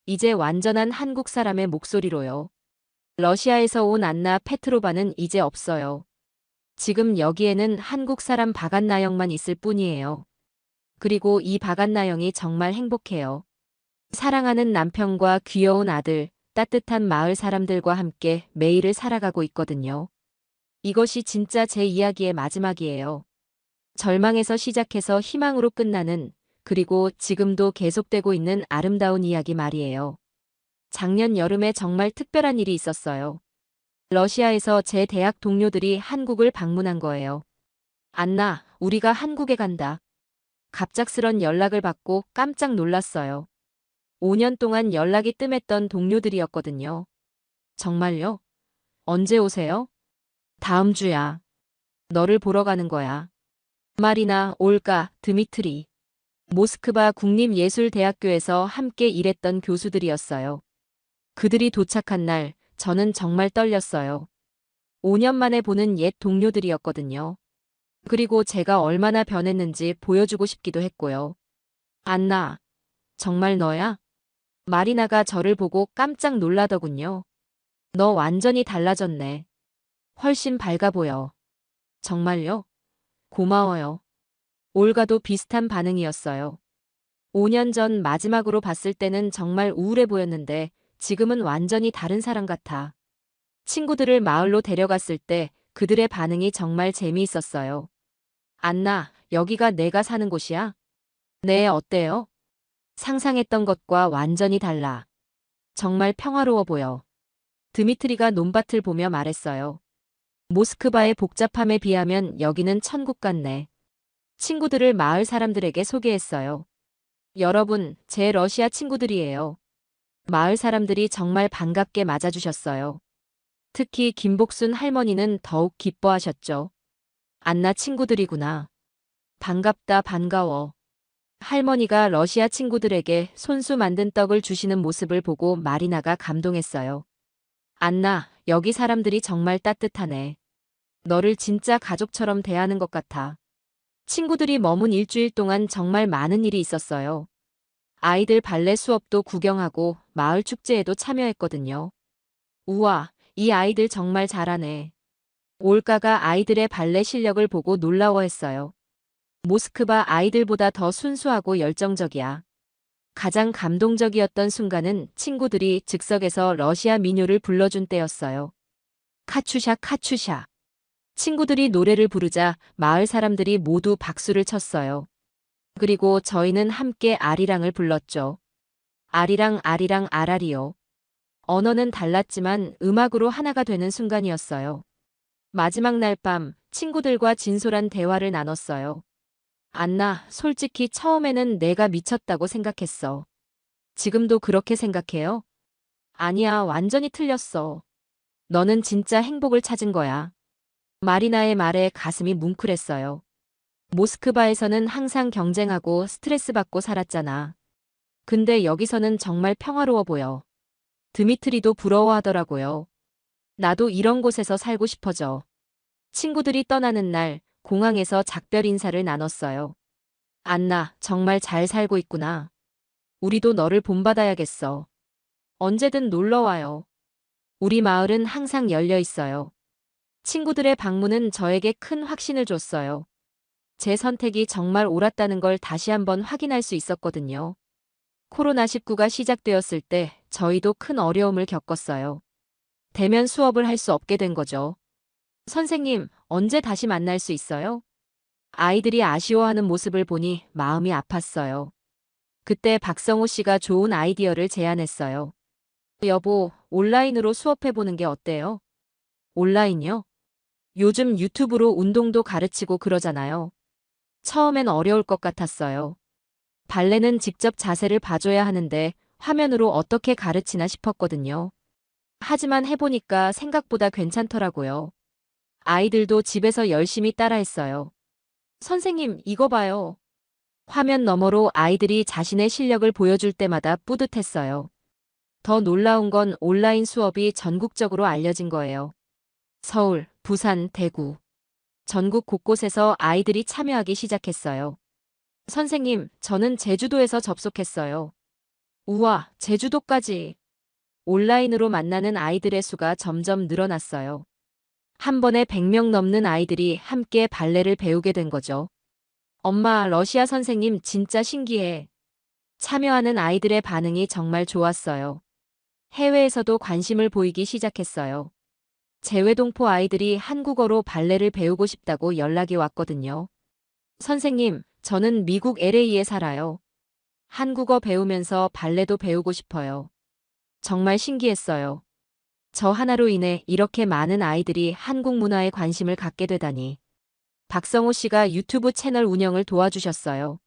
이제 완전한 한국 사람의 목소리로요. 러시아에서 온 안나 페트로바는 이제 없어요. 지금 여기에는 한국 사람 박안나영만 있을 뿐이에요. 그리고 이 박안나영이 정말 행복해요. 사랑하는 남편과 귀여운 아들, 따뜻한 마을 사람들과 함께 매일을 살아가고 있거든요. 이것이 진짜 제 이야기의 마지막이에요. 절망에서 시작해서 희망으로 끝나는, 그리고 지금도 계속되고 있는 아름다운 이야기 말이에요. 작년 여름에 정말 특별한 일이 있었어요. 러시아에서 제 대학 동료들이 한국을 방문한 거예요. 안나, 우리가 한국에 간다. 갑작스런 연락을 받고 깜짝 놀랐어요. 5년 동안 연락이 뜸했던 동료들이었거든요. 정말요? 언제 오세요? 다음 주야. 너를 보러 가는 거야. 마리나, 올가, 드미트리. 모스크바 국립예술대학교에서 함께 일했던 교수들이었어요. 그들이 도착한 날, 저는 정말 떨렸어요. 5년 만에 보는 옛 동료들이었거든요. 그리고 제가 얼마나 변했는지 보여주고 싶기도 했고요. 안나, 정말 너야? 마리나가 저를 보고 깜짝 놀라더군요. 너 완전히 달라졌네. 훨씬 밝아 보여. 정말요? 고마워요. 올가도 비슷한 반응이었어요. 5년 전 마지막으로 봤을 때는 정말 우울해 보였는데 지금은 완전히 다른 사람 같아. 친구들을 마을로 데려갔을 때 그들의 반응이 정말 재미있었어요. 안나, 여기가 내가 사는 곳이야? 네, 어때요? 상상했던 것과 완전히 달라. 정말 평화로워 보여. 드미트리가 논밭을 보며 말했어요. 모스크바의 복잡함에 비하면 여기는 천국 같네. 친구들을 마을 사람들에게 소개했어요. 여러분, 제 러시아 친구들이에요. 마을 사람들이 정말 반갑게 맞아주셨어요. 특히 김복순 할머니는 더욱 기뻐하셨죠. 안나 친구들이구나. 반갑다, 반가워. 할머니가 러시아 친구들에게 손수 만든 떡을 주시는 모습을 보고 마리나가 감동했어요. 안나, 여기 사람들이 정말 따뜻하네. 너를 진짜 가족처럼 대하는 것 같아. 친구들이 머문 일주일 동안 정말 많은 일이 있었어요. 아이들 발레 수업도 구경하고 마을 축제에도 참여했거든요. 우와, 이 아이들 정말 잘하네. 올가가 아이들의 발레 실력을 보고 놀라워했어요. 모스크바 아이들보다 더 순수하고 열정적이야. 가장 감동적이었던 순간은 친구들이 즉석에서 러시아 민요를 불러준 때였어요. 카추샤 카추샤. 친구들이 노래를 부르자 마을 사람들이 모두 박수를 쳤어요. 그리고 저희는 함께 아리랑을 불렀죠. 아리랑 아리랑 아라리요. 언어는 달랐지만 음악으로 하나가 되는 순간이었어요. 마지막 날 밤 친구들과 진솔한 대화를 나눴어요. 안나, 솔직히 처음에는 내가 미쳤다고 생각했어. 지금도 그렇게 생각해요? 아니야, 완전히 틀렸어. 너는 진짜 행복을 찾은 거야. 마리나의 말에 가슴이 뭉클했어요. 모스크바에서는 항상 경쟁하고 스트레스 받고 살았잖아. 근데 여기서는 정말 평화로워 보여. 드미트리도 부러워하더라고요. 나도 이런 곳에서 살고 싶어져. 친구들이 떠나는 날 공항에서 작별 인사를 나눴어요. 안나, 정말 잘 살고 있구나. 우리도 너를 본받아야겠어. 언제든 놀러 와요. 우리 마을은 항상 열려 있어요. 친구들의 방문은 저에게 큰 확신을 줬어요. 제 선택이 정말 옳았다는 걸 다시 한번 확인할 수 있었거든요. 코로나19가 시작되었을 때 저희도 큰 어려움을 겪었어요. 대면 수업을 할 수 없게 된 거죠. 선생님, 언제 다시 만날 수 있어요? 아이들이 아쉬워하는 모습을 보니 마음이 아팠어요. 그때 박성호 씨가 좋은 아이디어를 제안했어요. 여보, 온라인으로 수업해보는 게 어때요? 온라인요? 요즘 유튜브로 운동도 가르치고 그러잖아요. 처음엔 어려울 것 같았어요. 발레는 직접 자세를 봐줘야 하는데 화면으로 어떻게 가르치나 싶었거든요. 하지만 해보니까 생각보다 괜찮더라고요. 아이들도 집에서 열심히 따라했어요. 선생님, 이거 봐요. 화면 너머로 아이들이 자신의 실력을 보여줄 때마다 뿌듯했어요. 더 놀라운 건 온라인 수업이 전국적으로 알려진 거예요. 서울, 부산, 대구. 전국 곳곳에서 아이들이 참여하기 시작했어요. 선생님, 저는 제주도에서 접속했어요. 우와, 제주도까지. 온라인으로 만나는 아이들의 수가 점점 늘어났어요. 한 번에 100명 넘는 아이들이 함께 발레를 배우게 된 거죠. 엄마, 러시아 선생님 진짜 신기해. 참여하는 아이들의 반응이 정말 좋았어요. 해외에서도 관심을 보이기 시작했어요. 재외동포 아이들이 한국어로 발레를 배우고 싶다고 연락이 왔거든요. 선생님, 저는 미국 LA에 살아요. 한국어 배우면서 발레도 배우고 싶어요. 정말 신기했어요. 저 하나로 인해 이렇게 많은 아이들이 한국 문화에 관심을 갖게 되다니. 박성호 씨가 유튜브 채널 운영을 도와주셨어요.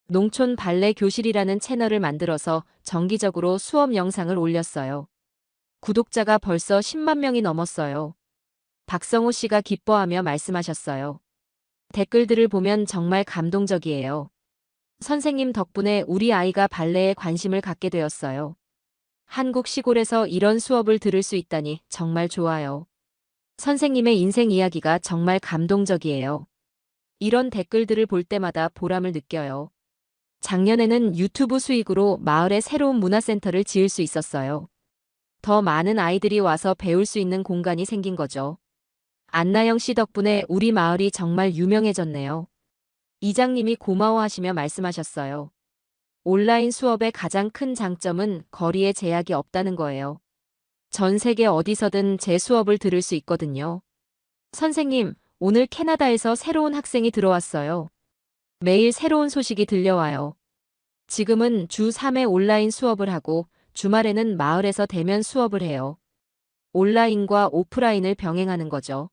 농촌 발레 교실이라는 채널을 만들어서 정기적으로 수업 영상을 올렸어요. 구독자가 벌써 10만 명이 넘었어요. 박성호 씨가 기뻐하며 말씀하셨어요. 댓글들을 보면 정말 감동적이에요. 선생님 덕분에 우리 아이가 발레에 관심을 갖게 되었어요. 한국 시골에서 이런 수업을 들을 수 있다니 정말 좋아요. 선생님의 인생 이야기가 정말 감동적이에요. 이런 댓글들을 볼 때마다 보람을 느껴요. 작년에는 유튜브 수익으로 마을에 새로운 문화센터를 지을 수 있었어요. 더 많은 아이들이 와서 배울 수 있는 공간이 생긴 거죠. 안나영 씨 덕분에 우리 마을이 정말 유명해졌네요. 이장님이 고마워하시며 말씀하셨어요. 온라인 수업의 가장 큰 장점은 거리에 제약이 없다는 거예요. 전 세계 어디서든 제 수업을 들을 수 있거든요. 선생님, 오늘 캐나다에서 새로운 학생이 들어왔어요. 매일 새로운 소식이 들려와요. 지금은 주 3회 온라인 수업을 하고 주말에는 마을에서 대면 수업을 해요. 온라인과 오프라인을 병행하는 거죠.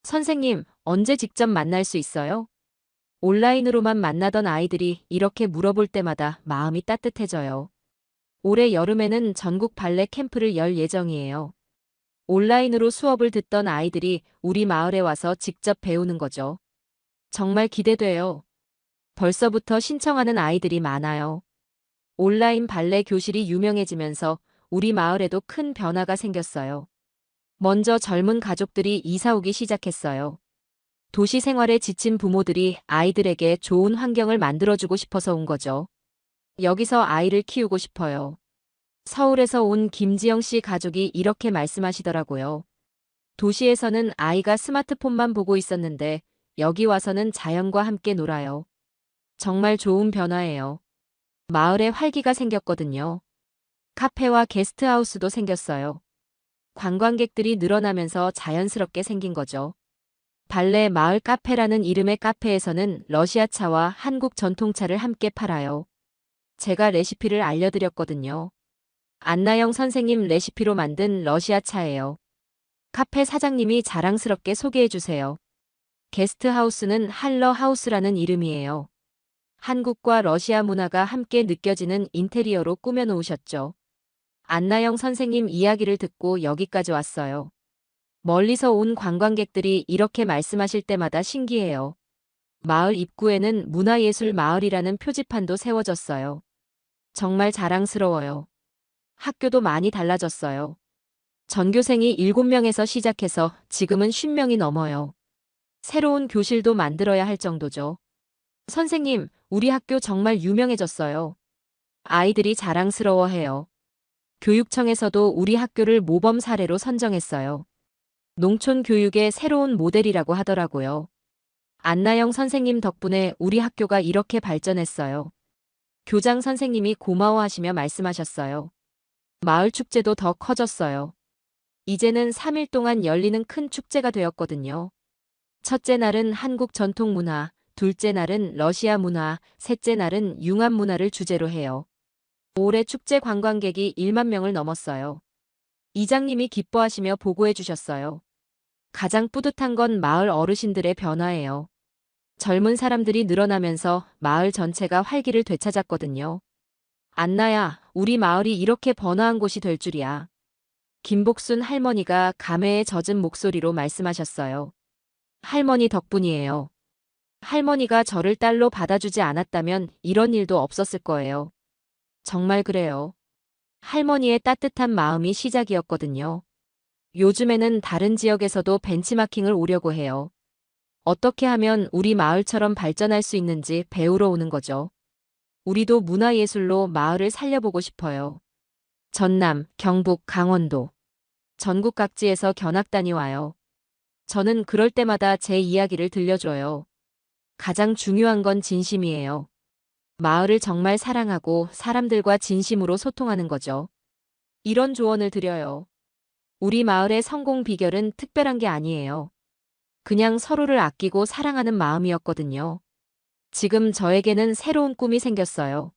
선생님, 언제 직접 만날 수 있어요? 온라인으로만 만나던 아이들이 이렇게 물어볼 때마다 마음이 따뜻해져요. 올해 여름에는 전국 발레 캠프를 열 예정이에요. 온라인으로 수업을 듣던 아이들이 우리 마을에 와서 직접 배우는 거죠. 정말 기대돼요. 벌써부터 신청하는 아이들이 많아요. 온라인 발레 교실이 유명해지면서 우리 마을에도 큰 변화가 생겼어요. 먼저 젊은 가족들이 이사 오기 시작했어요. 도시 생활에 지친 부모들이 아이들에게 좋은 환경을 만들어주고 싶어서 온 거죠. 여기서 아이를 키우고 싶어요. 서울에서 온 김지영 씨 가족이 이렇게 말씀하시더라고요. 도시에서는 아이가 스마트폰만 보고 있었는데 여기 와서는 자연과 함께 놀아요. 정말 좋은 변화예요. 마을에 활기가 생겼거든요. 카페와 게스트하우스도 생겼어요. 관광객들이 늘어나면서 자연스럽게 생긴 거죠. 발레 마을 카페라는 이름의 카페에서는 러시아 차와 한국 전통차를 함께 팔아요. 제가 레시피를 알려드렸거든요. 안나영 선생님 레시피로 만든 러시아 차예요. 카페 사장님이 자랑스럽게 소개해주세요. 게스트하우스는 할러하우스라는 이름이에요. 한국과 러시아 문화가 함께 느껴지는 인테리어로 꾸며놓으셨죠. 안나영 선생님 이야기를 듣고 여기까지 왔어요. 멀리서 온 관광객들이 이렇게 말씀하실 때마다 신기해요. 마을 입구에는 문화예술 마을이라는 표지판도 세워졌어요. 정말 자랑스러워요. 학교도 많이 달라졌어요. 전교생이 7명에서 시작해서 지금은 50명이 넘어요. 새로운 교실도 만들어야 할 정도죠. 선생님, 우리 학교 정말 유명해졌어요. 아이들이 자랑스러워해요. 교육청에서도 우리 학교를 모범 사례로 선정했어요. 농촌 교육의 새로운 모델이라고 하더라고요. 안나영 선생님 덕분에 우리 학교가 이렇게 발전했어요. 교장 선생님이 고마워하시며 말씀하셨어요. 마을 축제도 더 커졌어요. 이제는 3일 동안 열리는 큰 축제가 되었거든요. 첫째 날은 한국 전통 문화, 둘째 날은 러시아 문화, 셋째 날은 융합 문화를 주제로 해요. 올해 축제 관광객이 1만 명을 넘었어요. 이장님이 기뻐하시며 보고해 주셨어요. 가장 뿌듯한 건 마을 어르신들의 변화예요. 젊은 사람들이 늘어나면서 마을 전체가 활기를 되찾았거든요. 안나야, 우리 마을이 이렇게 번화한 곳이 될 줄이야. 김복순 할머니가 감회에 젖은 목소리로 말씀하셨어요. 할머니 덕분이에요. 할머니가 저를 딸로 받아주지 않았다면 이런 일도 없었을 거예요. 정말 그래요. 할머니의 따뜻한 마음이 시작이었거든요. 요즘에는 다른 지역에서도 벤치마킹을 오려고 해요. 어떻게 하면 우리 마을처럼 발전할 수 있는지 배우러 오는 거죠. 우리도 문화예술로 마을을 살려보고 싶어요. 전남, 경북, 강원도. 전국 각지에서 견학단이 와요. 저는 그럴 때마다 제 이야기를 들려줘요. 가장 중요한 건 진심이에요. 마을을 정말 사랑하고 사람들과 진심으로 소통하는 거죠. 이런 조언을 드려요. 우리 마을의 성공 비결은 특별한 게 아니에요. 그냥 서로를 아끼고 사랑하는 마음이었거든요. 지금 저에게는 새로운 꿈이 생겼어요.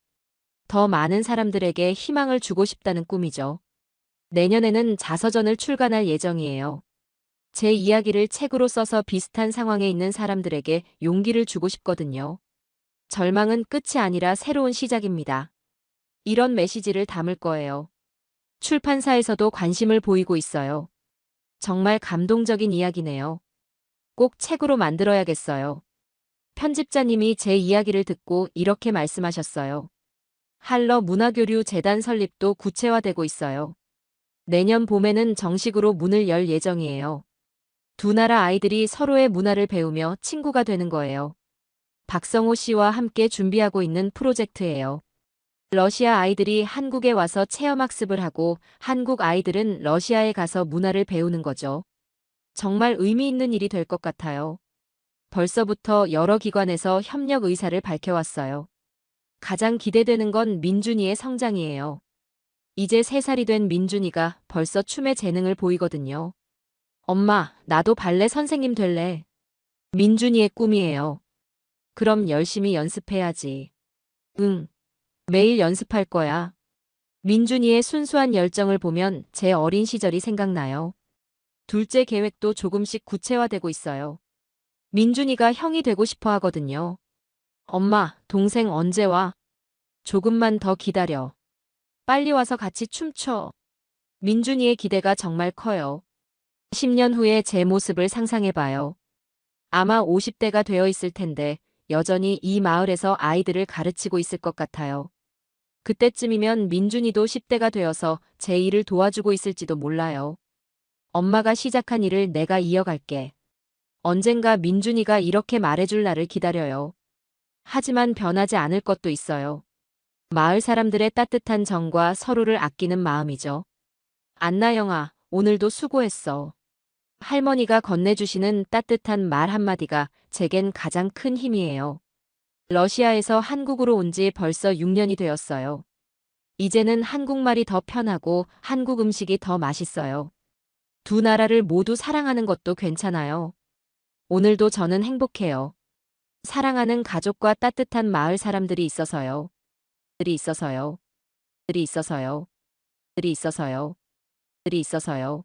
더 많은 사람들에게 희망을 주고 싶다는 꿈이죠. 내년에는 자서전을 출간할 예정이에요. 제 이야기를 책으로 써서 비슷한 상황에 있는 사람들에게 용기를 주고 싶거든요. 절망은 끝이 아니라 새로운 시작입니다. 이런 메시지를 담을 거예요. 출판사에서도 관심을 보이고 있어요. 정말 감동적인 이야기네요. 꼭 책으로 만들어야겠어요. 편집자님이 제 이야기를 듣고 이렇게 말씀하셨어요. 할러 문화교류 재단 설립도 구체화되고 있어요. 내년 봄에는 정식으로 문을 열 예정이에요. 두 나라 아이들이 서로의 문화를 배우며 친구가 되는 거예요. 박성호 씨와 함께 준비하고 있는 프로젝트예요. 러시아 아이들이 한국에 와서 체험학습을 하고 한국 아이들은 러시아에 가서 문화를 배우는 거죠. 정말 의미 있는 일이 될 것 같아요. 벌써부터 여러 기관에서 협력 의사를 밝혀왔어요. 가장 기대되는 건 민준이의 성장이에요. 이제 3살이 된 민준이가 벌써 춤의 재능을 보이거든요. 엄마, 나도 발레 선생님 될래. 민준이의 꿈이에요. 그럼 열심히 연습해야지. 응, 매일 연습할 거야. 민준이의 순수한 열정을 보면 제 어린 시절이 생각나요. 둘째 계획도 조금씩 구체화되고 있어요. 민준이가 형이 되고 싶어 하거든요. 엄마, 동생 언제 와? 조금만 더 기다려. 빨리 와서 같이 춤춰. 민준이의 기대가 정말 커요. 10년 후에 제 모습을 상상해봐요. 아마 50대가 되어 있을 텐데 여전히 이 마을에서 아이들을 가르치고 있을 것 같아요. 그때쯤이면 민준이도 10대가 되어서 제 일을 도와주고 있을지도 몰라요. 엄마가 시작한 일을 내가 이어갈게. 언젠가 민준이가 이렇게 말해줄 날을 기다려요. 하지만 변하지 않을 것도 있어요. 마을 사람들의 따뜻한 정과 서로를 아끼는 마음이죠. 안나영아, 오늘도 수고했어. 할머니가 건네주시는 따뜻한 말 한마디가 제겐 가장 큰 힘이에요. 러시아에서 한국으로 온 지 벌써 6년이 되었어요. 이제는 한국말이 더 편하고 한국 음식이 더 맛있어요. 두 나라를 모두 사랑하는 것도 괜찮아요. 오늘도 저는 행복해요. 사랑하는 가족과 따뜻한 마을 사람들이 있어서요. 들이 있어서요. 들이 있어서요. 들이 있어서요. 들이 있어서요.